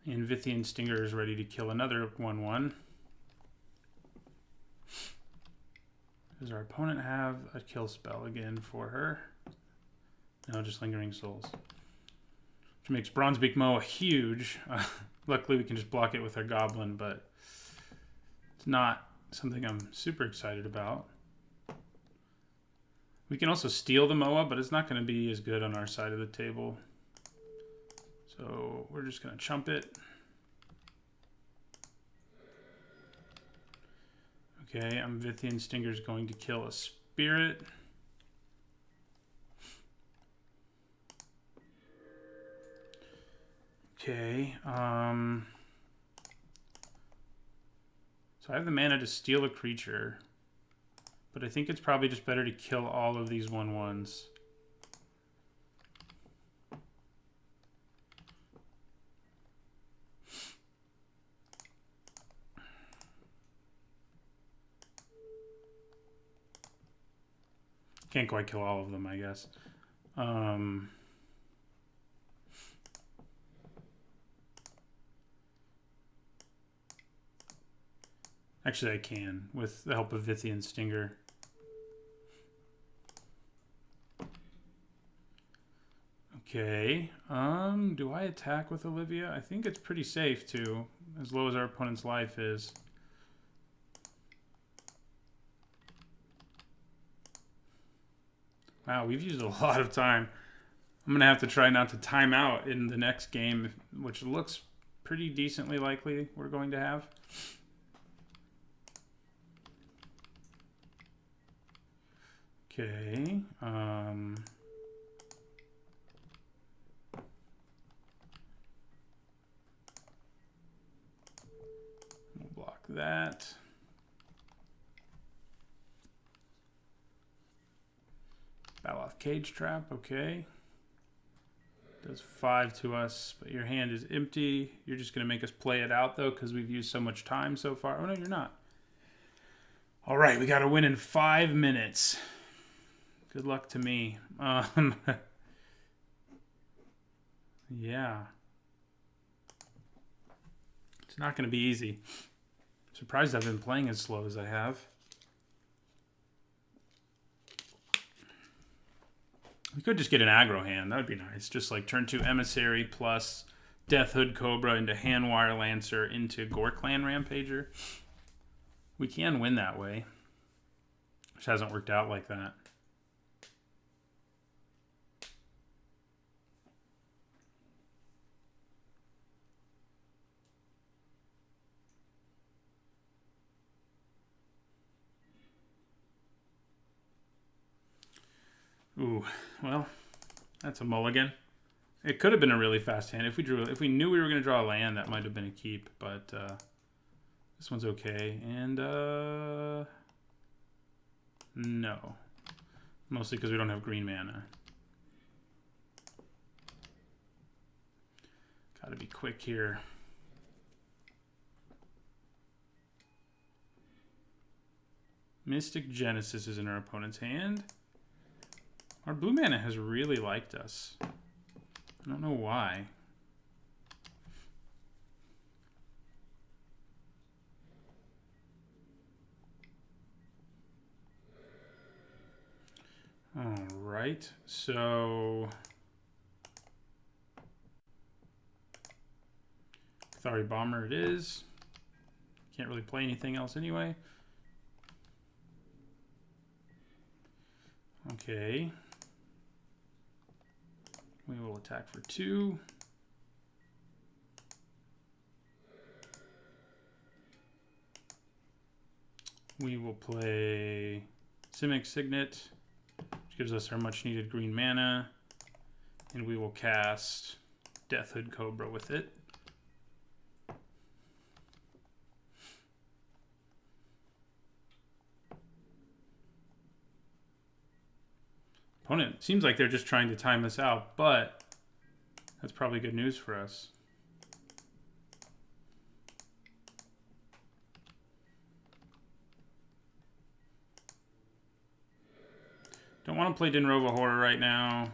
Vithian Stinger is ready to kill another 1/1. Does our opponent have a kill spell again for her? No, just Lingering Souls. Which makes Bronzebeak Moa huge. Luckily, we can just block it with our Goblin, but it's not something I'm super excited about. We can also steal the Moa, but it's not going to be as good on our side of the table. So we're just going to chump it. Okay, Vithian Stinger's going to kill a Spirit. Okay, so I have the mana to steal a creature, but I think it's probably just better to kill all of these 1/1s. Can't quite kill all of them, I guess. Actually, I can, with the help of Vithian Stinger. Okay, do I attack with Olivia? I think it's pretty safe to, as low as our opponent's life is. Wow, we've used a lot of time. I'm going to have to try not to time out in the next game, which looks pretty decently likely we're going to have. Okay, we'll block that. Baloth Cage Trap, okay. Does 5 to us, but your hand is empty. You're just going to make us play it out, though, because we've used so much time so far. Oh, no, you're not. All right, we got to win in 5 minutes. Good luck to me. Yeah. It's not going to be easy. Surprised I've been playing as slow as I have. We could just get an aggro hand. That would be nice. Just like turn 2 Emissary plus Death Hood Cobra into Handwire Lancer into Gorklan Rampager. We can win that way. Which hasn't worked out like that. Ooh, well, that's a mulligan. It could have been a really fast hand. If we knew we were going to draw a land, that might have been a keep, but this one's okay. And no. Mostly because we don't have green mana. Gotta be quick here. Mystic Genesis is in our opponent's hand. Our blue mana has really liked us. I don't know why. All right. right, so Thari Bomber it is. Can't really play anything else anyway. Okay. We will attack for 2. We will play Simic Signet, which gives us our much needed green mana. And we will cast Deathhood Cobra with it. Opponent seems like they're just trying to time this out, but that's probably good news for us. Don't want to play Dinrova Horror right now. I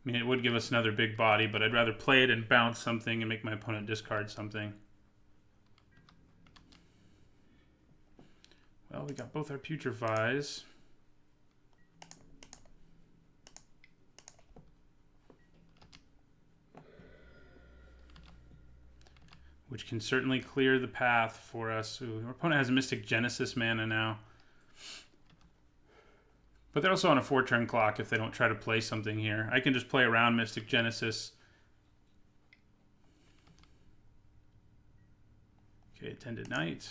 mean, it would give us another big body, but I'd rather play it and bounce something and make my opponent discard something. Well, we got both our Putrefies. Which can certainly clear the path for us. Ooh, our opponent has a Mystic Genesis mana now. But they're also on a 4-turn clock if they don't try to play something here. I can just play around Mystic Genesis. Okay, Attended Night.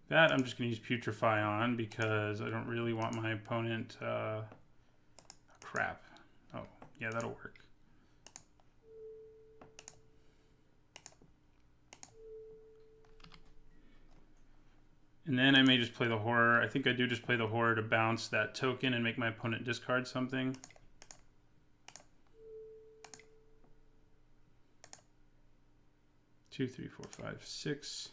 That I'm just going to use Putrefy on because I don't really want my opponent... crap. Oh, yeah, that'll work. And then I may just play the Horror. I think I do just play the Horror to bounce that token and make my opponent discard something. Two, three, four, five, six.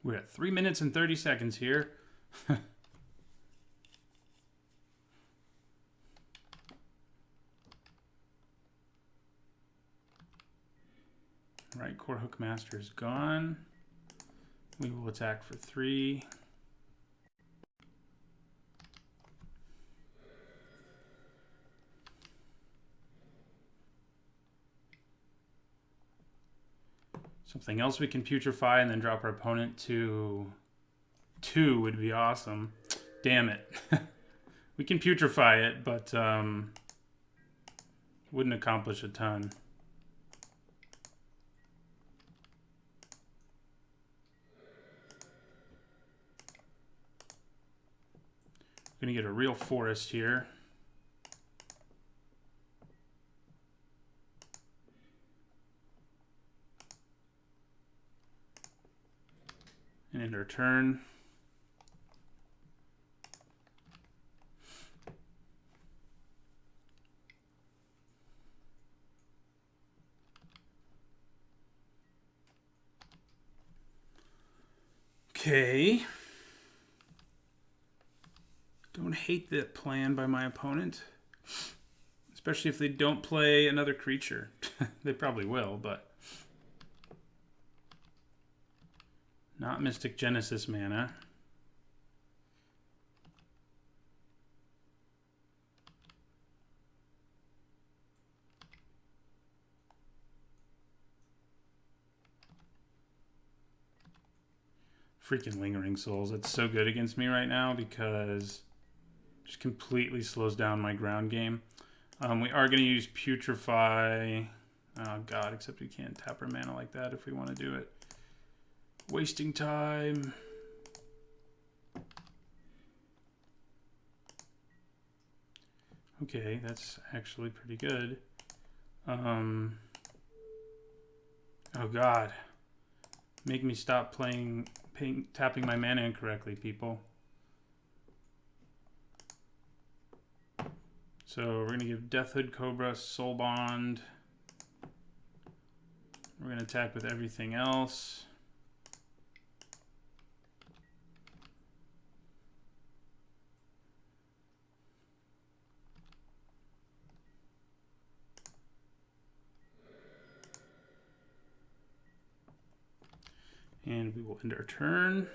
We're at 3 minutes and 30 seconds here. Right, Core Hook Master is gone. We will attack for 3. Something else we can putrefy and then drop our opponent to 2 would be awesome. Damn it. We can putrefy it, but wouldn't accomplish a ton. Gonna get a real forest here. And end our turn. Okay. Don't hate that plan by my opponent. Especially if they don't play another creature. They probably will, but... Not Mystic Genesis mana. Freaking Lingering Souls. It's so good against me right now because it just completely slows down my ground game. We are going to use Putrefy. Oh god, except we can't tap our mana like that if we want to do it. Wasting time. Okay, that's actually pretty good. Oh god. Make me stop tapping my mana incorrectly, people. So we're going to give Deathhood Cobra, Soul Bond. We're going to attack with everything else. And we will end our turn.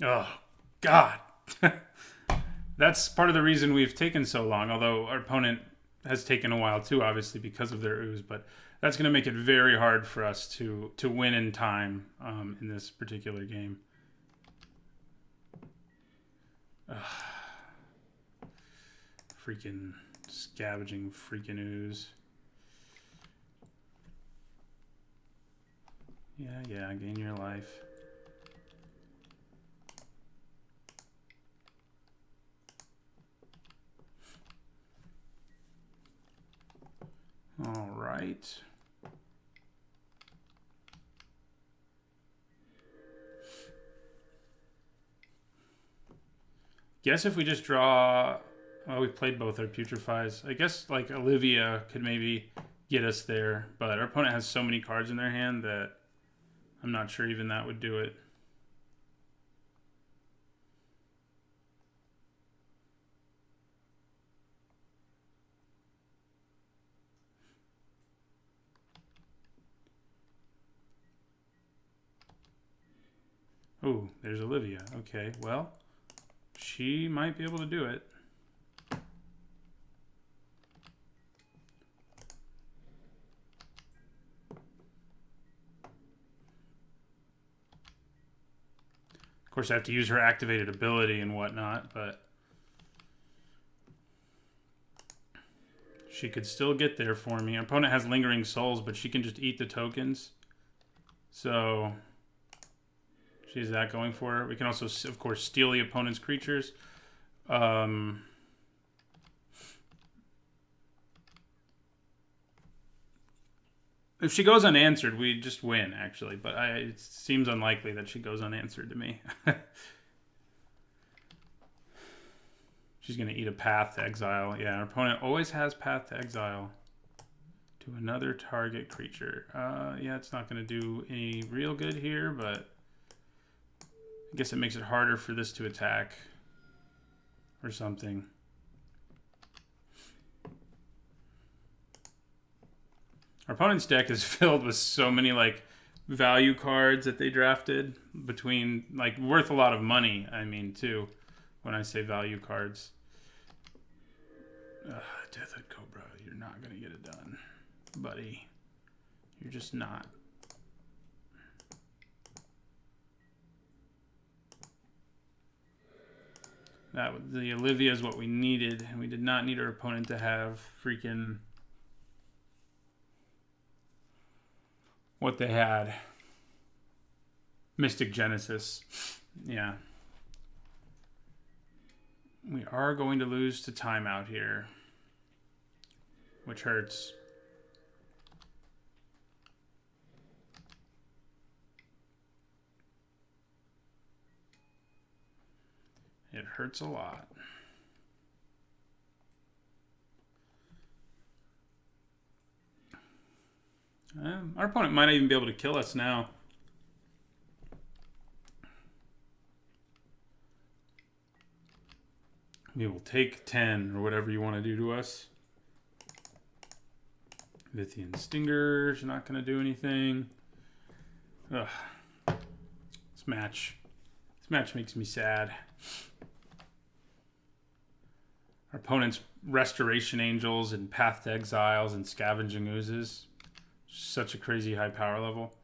Oh, God. That's part of the reason we've taken so long, although our opponent has taken a while too, obviously, because of their ooze. But that's going to make it very hard for us to win in time in this particular game. Freaking scavenging freaking ooze. Yeah, gain your life. All right. Guess if we just draw, well, we played both our putrefies. I guess like Olivia could maybe get us there, but our opponent has so many cards in their hand that I'm not sure even that would do it. Oh, there's Olivia. Okay, well, she might be able to do it. Of course, I have to use her activated ability and whatnot, but she could still get there for me. Our opponent has Lingering Souls, but she can just eat the tokens. So she has that going for her. We can also, of course, steal the opponent's creatures. If she goes unanswered, we just win, actually. But it seems unlikely that she goes unanswered to me. She's going to eat a Path to Exile. Yeah, our opponent always has Path to Exile to another target creature. Yeah, it's not going to do any real good here, but I guess it makes it harder for this to attack or something. Our opponent's deck is filled with so many like value cards that they drafted between like worth a lot of money. I mean, too, when I say value cards. Deathhead Cobra, you're not going to get it done, buddy. You're just not. The Olivia is what we needed, and we did not need our opponent to have freaking what they had. Mystic Genesis. Yeah. We are going to lose to timeout here, which hurts. It hurts a lot. Our opponent might not even be able to kill us now. We will take 10 or whatever you want to do to us. Vithian Stinger's not going to do anything. Ugh. This match makes me sad. Our opponent's Restoration Angels and Path to Exiles and Scavenging Oozes. Such a crazy high power level.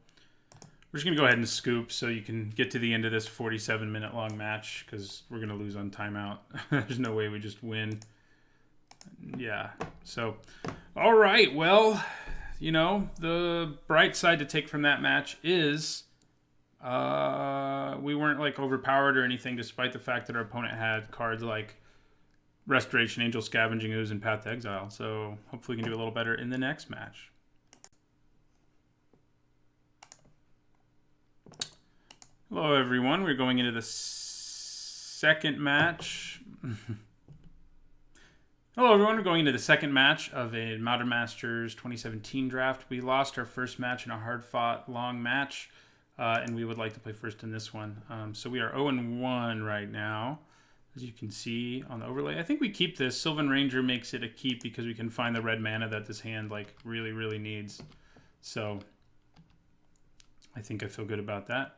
We're just going to go ahead and scoop so you can get to the end of this 47-minute long match because we're going to lose on timeout. There's no way we just win. Yeah. So, all right. Well, you know, the bright side to take from that match is we weren't like overpowered or anything despite the fact that our opponent had cards like Restoration Angel, Scavenging Ooze, and Path to Exile. So hopefully we can do a little better in the next match. Hello, everyone. We're going into the second match. Hello, everyone. We're going into the second match of a Modern Masters 2017 draft. We lost our first match in a hard-fought, long match, and we would like to play first in this one. So we are 0-1 right now. as you can see on the overlay. I think we keep this. Sylvan Ranger makes it a keep because we can find the red mana that this hand like really needs. So I think I feel good about that.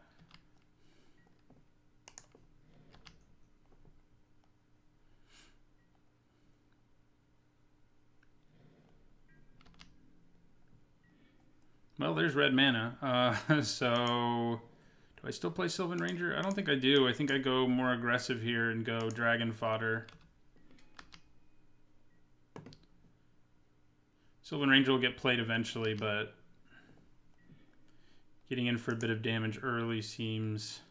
Well, there's red mana. So do I still play Sylvan Ranger? I don't think I do. I think I go more aggressive here and go Dragon Fodder. Sylvan Ranger will get played eventually, but getting in for a bit of damage early seems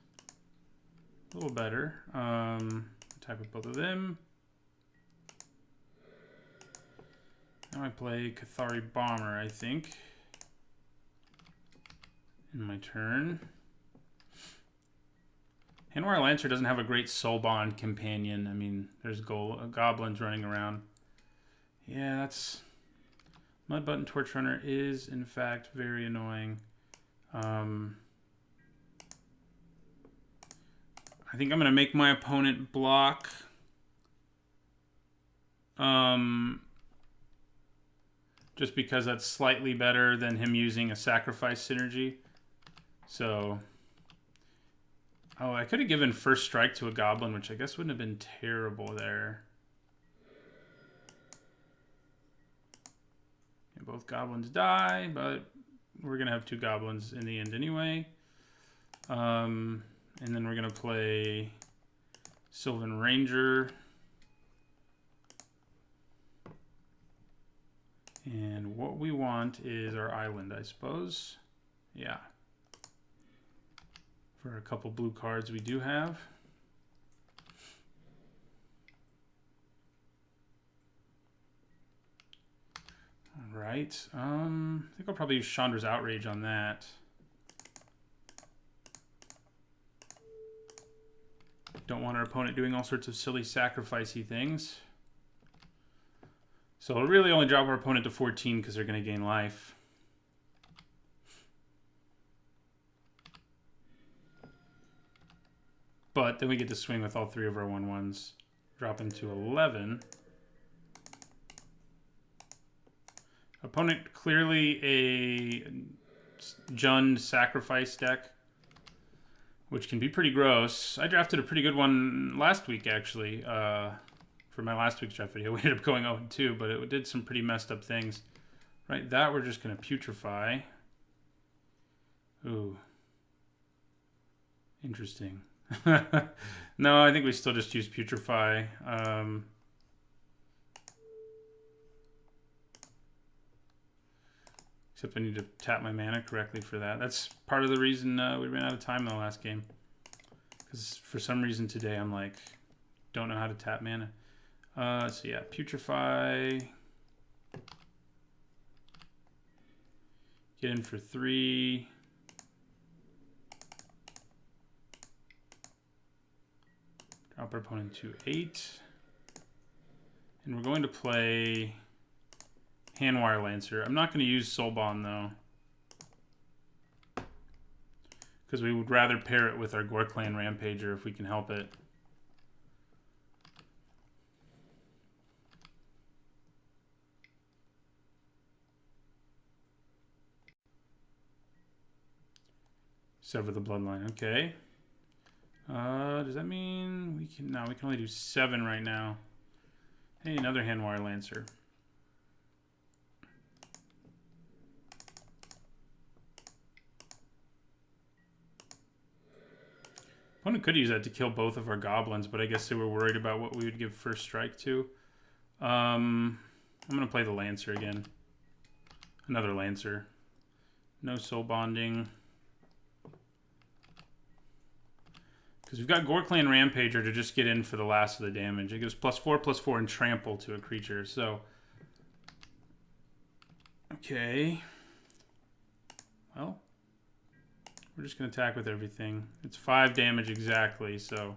a little better. Type of both of them. Now I play Cathari Bomber, I think, in my turn. Hanwire Lancer doesn't have a great Soul Bond companion. I mean, there's goblins running around. Yeah, that's... Mudbutton Torch Runner is, in fact, very annoying. I think I'm going to make my opponent block. Just because that's slightly better than him using a sacrifice synergy. So... Oh, I could have given first strike to a goblin, which I guess wouldn't have been terrible there. Yeah, both goblins die, but we're going to have two goblins in the end anyway. And then we're going to play Sylvan Ranger. And what we want is our island, I suppose. Yeah. For a couple blue cards we do have. All right. I think I'll probably use Chandra's Outrage on that. Don't want our opponent doing all sorts of silly sacrificey things. So it'll really only drop our opponent to 14 because they're going to gain life. But then we get to swing with all three of our 1/1s. Drop him to 11. Opponent clearly a Jund sacrifice deck, which can be pretty gross. I drafted a pretty good one last week, actually. For my last week's draft video, we ended up going 0-2, but it did some pretty messed up things. Right, that we're just going to putrefy. Ooh. Interesting. No, I think we still just use putrefy. Except I need to tap my mana correctly for that. That's part of the reason we ran out of time in the last game. Because for some reason today I'm like, don't know how to tap mana. So yeah, putrefy. Get in for 3. Drop our opponent to 8. And we're going to play Hanwire Lancer. I'm not going to use Soul Bond though, because we would rather pair it with our Ghor-Clan Rampager if we can help it. Sever the Bloodline. Okay. Does that mean we can... No, we can only do 7 right now. Hey, another Hanwire Lancer. Opponent could use that to kill both of our goblins, but I guess they were worried about what we would give first strike to. I'm going to play the Lancer again. Another Lancer. No soul bonding. Because we've got Ghor-Clan Rampager to just get in for the last of the damage. It gives +4/+4 and trample to a creature. So, okay. Well, we're just going to attack with everything. It's 5 damage exactly, so.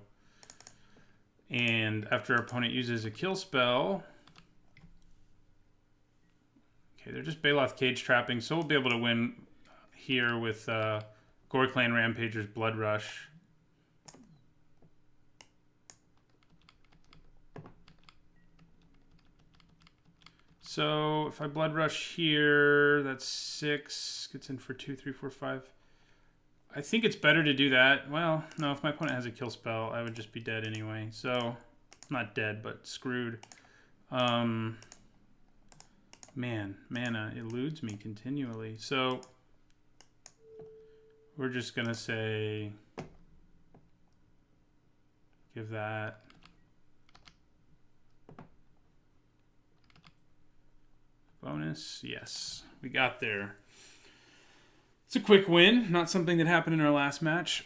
And after our opponent uses a kill spell. Okay, they're just Baloth Cage Trapping, so we'll be able to win here with Ghor-Clan Rampager's Blood Rush. So if I Blood Rush here, that's 6. Gets in for 2, 3, 4, 5. I think it's better to do that. Well, no, if my opponent has a kill spell, I would just be dead anyway. So, not dead, but screwed. Man, mana eludes me continually. So, we're just going to say, give that. Bonus, yes. We got there. It's a quick win, not something that happened in our last match.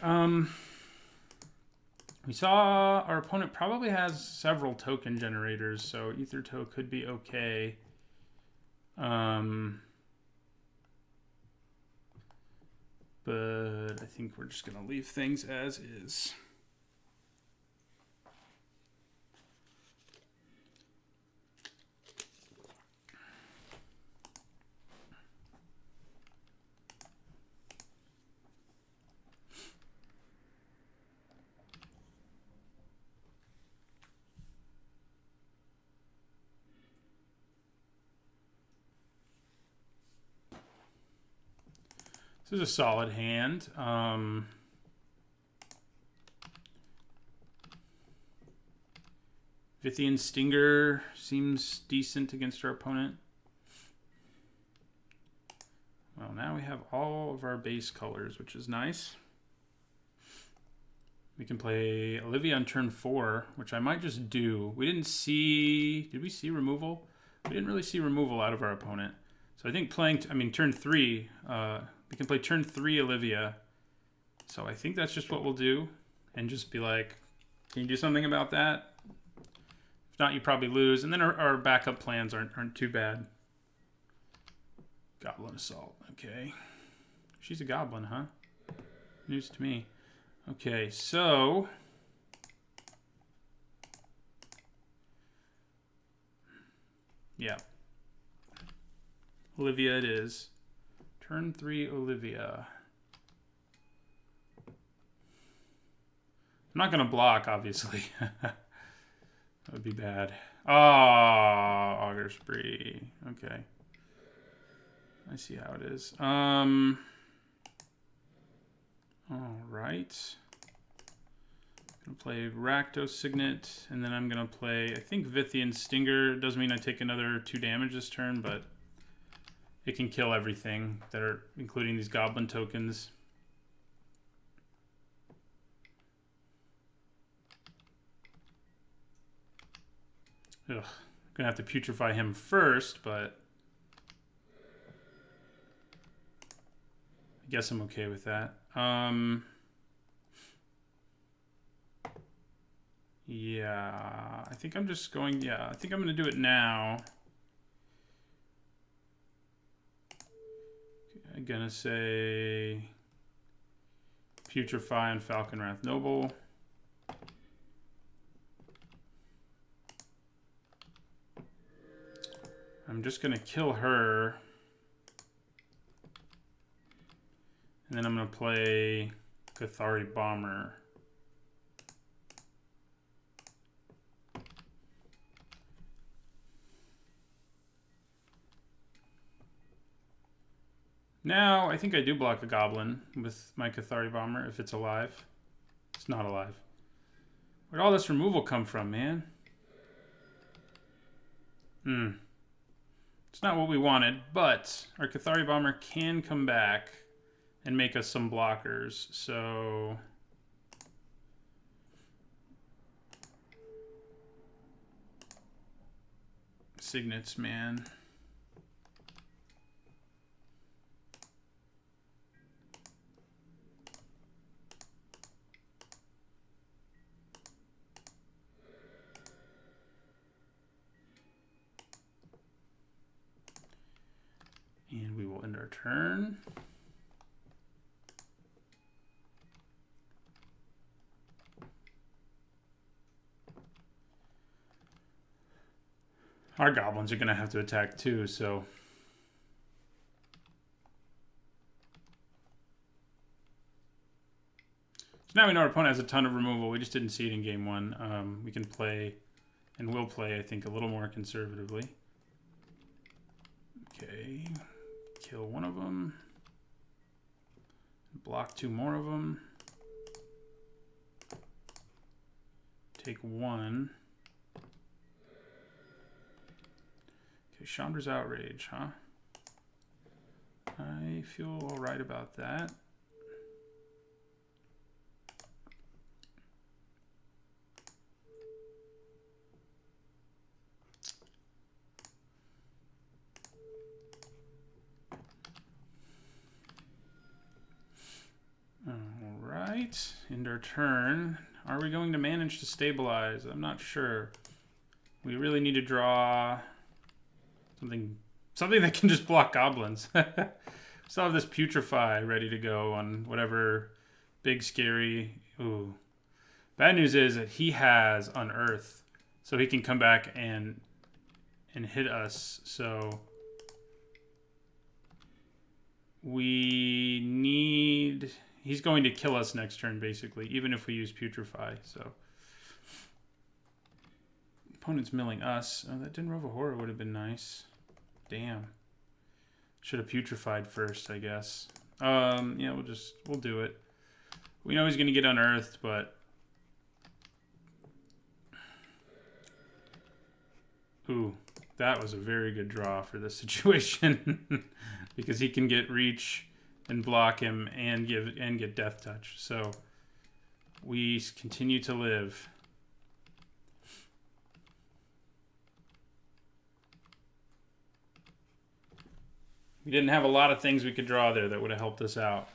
We saw our opponent probably has several token generators, so Ether Toe could be okay. But I think we're just going to leave things as is. This is a solid hand. Vythian Stinger seems decent against our opponent. Well, now we have all of our base colors, which is nice. We can play Olivia on turn 4, which I might just do. We didn't see... Did we see removal? We didn't really see removal out of our opponent. So I think playing... turn 3... we can play turn 3 Olivia. So I think that's just what we'll do. And just be like, can you do something about that? If not, you probably lose. And then our backup plans aren't too bad. Goblin Assault. Okay. She's a goblin, huh? News to me. Okay, so... yeah. Olivia it is. Turn 3 Olivia. I'm not going to block, obviously. That would be bad. Oh, Augur Spree. Okay. I see how it is. All right. I'm going to play Rakdos Signet, and then I'm going to play, I think, Vythian Stinger. Doesn't mean I take another 2 damage this turn, but it can kill everything that are, including these goblin tokens. Ugh. I'm gonna have to putrefy him first, but I guess I'm okay with that. Yeah, I think I'm just going, yeah, I think I'm gonna do it now. I'm gonna say putrefy on Falconwrath Noble. I'm just gonna kill her. And then I'm gonna play Cathari Bomber. Now, I think I do block a goblin with my Cathari Bomber if it's alive. It's not alive. Where'd all this removal come from, man? It's not what we wanted, but our Cathari Bomber can come back and make us some blockers, so... Signets, man. And we will end our turn. Our goblins are going to have to attack too, so... So now we know our opponent has a ton of removal. We just didn't see it in game 1. We can play, and will play, I think, a little more conservatively. Okay, kill one of them. Block 2 more of them. Take 1. Okay, Chandra's Outrage, huh? I feel alright about that. Alright, end our turn. Are we going to manage to stabilize? I'm not sure. We really need to draw something that can just block goblins. Still have this Putrefy ready to go on whatever big scary. Ooh. Bad news is that he has Unearth, so he can come back and hit us. So we need. He's going to kill us next turn, basically, even if we use Putrefy. So opponent's milling us. Oh, that Dinrova Horror would have been nice. Damn. Should have Putrefied first, I guess. Yeah, we'll do it. We know he's gonna get Unearthed, but ooh, that was a very good draw for this situation because he can get reach and block him and get Death Touch. So we continue to live. We didn't have a lot of things we could draw there that would have helped us out.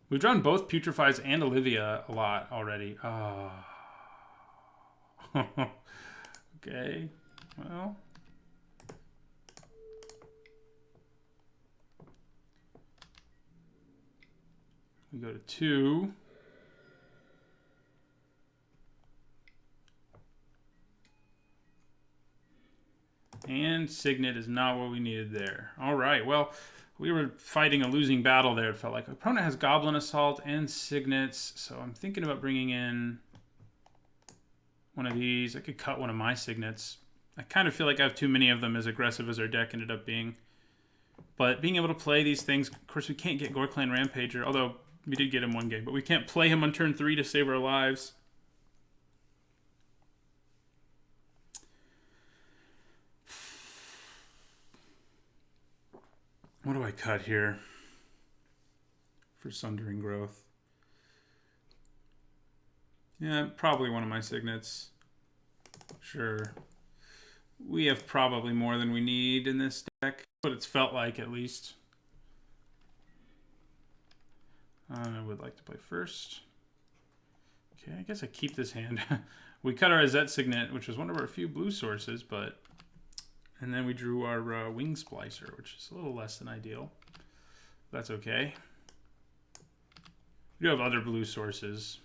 We've drawn both Putrefies and Olivia a lot already. Oh. Okay. Well. We go to 2. And Signet is not what we needed there. All right, well, we were fighting a losing battle there, it felt like. Opponent has Goblin Assault and Signets, so I'm thinking about bringing in one of these. I could cut one of my Signets. I kind of feel like I have too many of them, as aggressive as our deck ended up being. But being able to play these things, of course, we can't get Gorklan Rampager, although we did get him one game, but we can't play him on turn 3 to save our lives. What do I cut here for Sundering Growth? Yeah, probably one of my Signets. Sure. We have probably more than we need in this deck, but it's felt like at least. I would like to play first. Okay, I guess I keep this hand. We cut our Azet Signet, which was one of our few blue sources, but... And then we drew our Wing Splicer, which is a little less than ideal. That's okay. We do have other blue sources.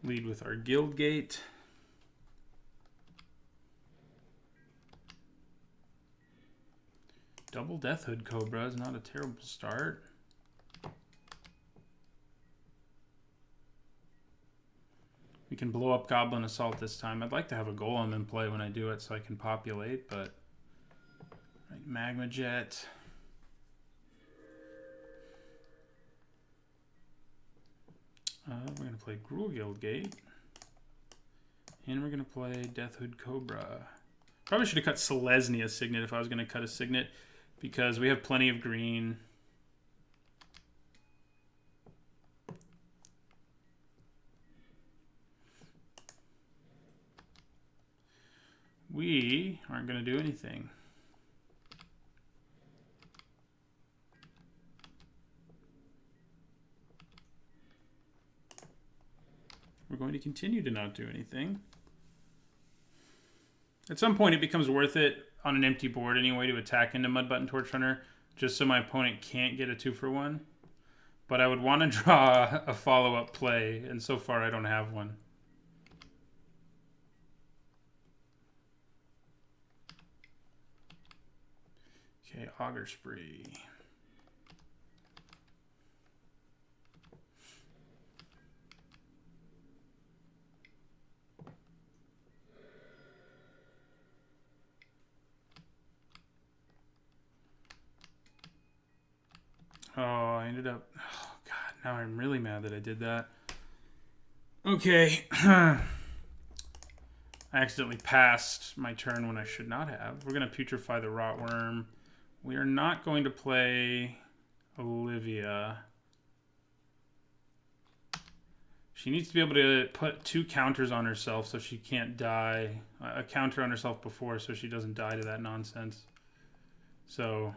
Lead with our Guildgate. Double Deathhood Cobra is not a terrible start. We can blow up Goblin Assault this time. I'd like to have a Golem in play when I do it so I can populate, but... Right, Magma Jet. We're going to play Gruul Guildgate. And we're going to play Deathhood Cobra. Probably should have cut Selesnya Signet if I was going to cut a Signet, because we have plenty of green. We aren't going to do anything. We're going to continue to not do anything. At some point, it becomes worth it on an empty board anyway to attack into Mudbutton Torch Hunter, just so my opponent can't get a 2-for-1. but I would want to draw a follow-up play, and so far I don't have one. Okay, Auger Spree. Oh, I ended up... Oh, God, now I'm really mad that I did that. Okay. I accidentally passed my turn when I should not have. We're going to Putrefy the Rotworm. We are not going to play Olivia. She needs to be able to put 2 counters on herself so she can't die. A counter on herself before so she doesn't die to that nonsense. So...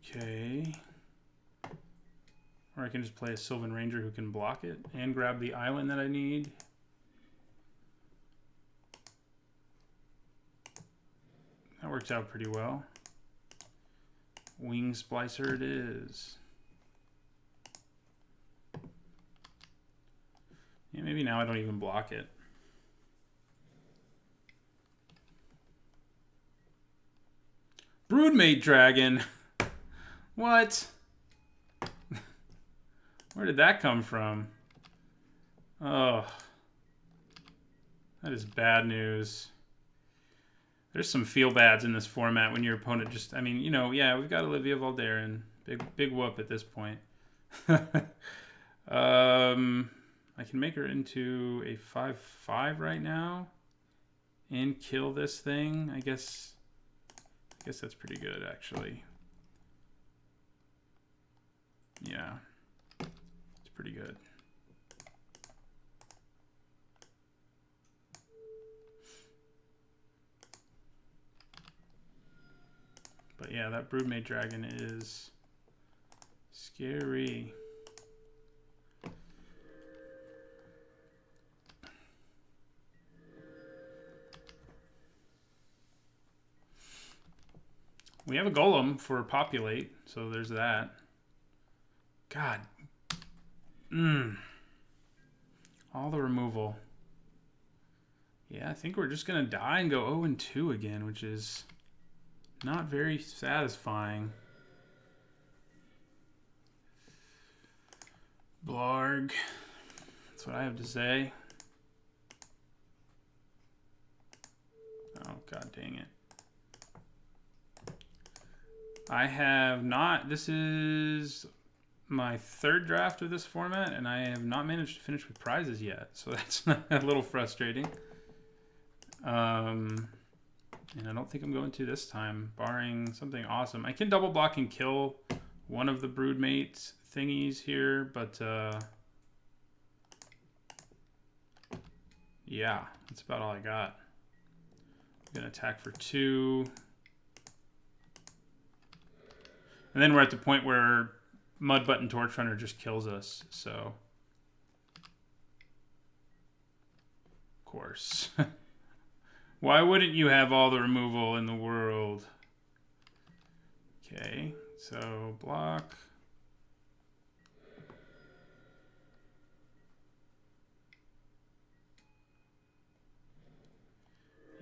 Okay. Or I can just play a Sylvan Ranger who can block it and grab the island that I need. That works out pretty well. Wing Splicer it is. Yeah, maybe now I don't even block it. Broodmate Dragon. What? Where did that come from? Oh. That is bad news. There's some feel-bads in this format when your opponent just... I mean, you know, yeah, we've got Olivia Voldaren. Big whoop at this point. I can make her into a 5/5 right now. And kill this thing. I guess that's pretty good, actually. Yeah. It's pretty good. But yeah, that Broodmate Dragon is scary. We have a Golem for Populate, so there's that. God. All the removal. Yeah, I think we're just going to die and go 0-2 again, which is not very satisfying. Blarg. That's what I have to say. Oh, God dang it. I have not... This is my 3rd draft of this format, and I have not managed to finish with prizes yet. So that's a little frustrating. And I don't think I'm going to this time, barring something awesome. I can double block and kill one of the Broodmate thingies here, but yeah, that's about all I got. I'm going to attack for 2. And then we're at the point where Mudbutton Torch Runner just kills us, so... Of course. Why wouldn't you have all the removal in the world? Okay, so block.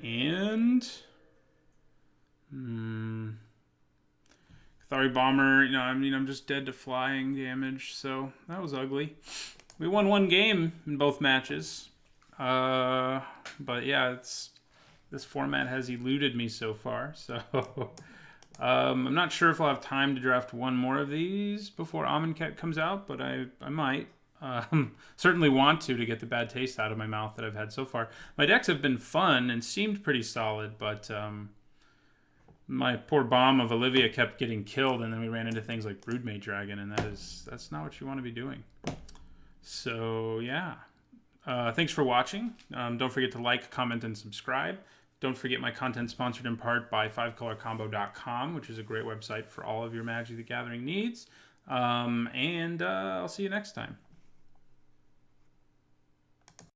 And... Thari Bomber, you know, I mean, I'm just dead to flying damage, so that was ugly. We won 1 game in both matches. But yeah, this format has eluded me so far, so I'm not sure if I'll have time to draft 1 more of these before Amonkhet comes out, but I might. Certainly want to get the bad taste out of my mouth that I've had so far. My decks have been fun and seemed pretty solid, but my poor bomb of Olivia kept getting killed, and then we ran into things like Broodmate Dragon, and that's not what you want to be doing. So yeah. Thanks for watching. Don't forget to like, comment, and subscribe. Don't forget my content sponsored in part by 5colorcombo.com, which is a great website for all of your Magic the Gathering needs. And I'll see you next time.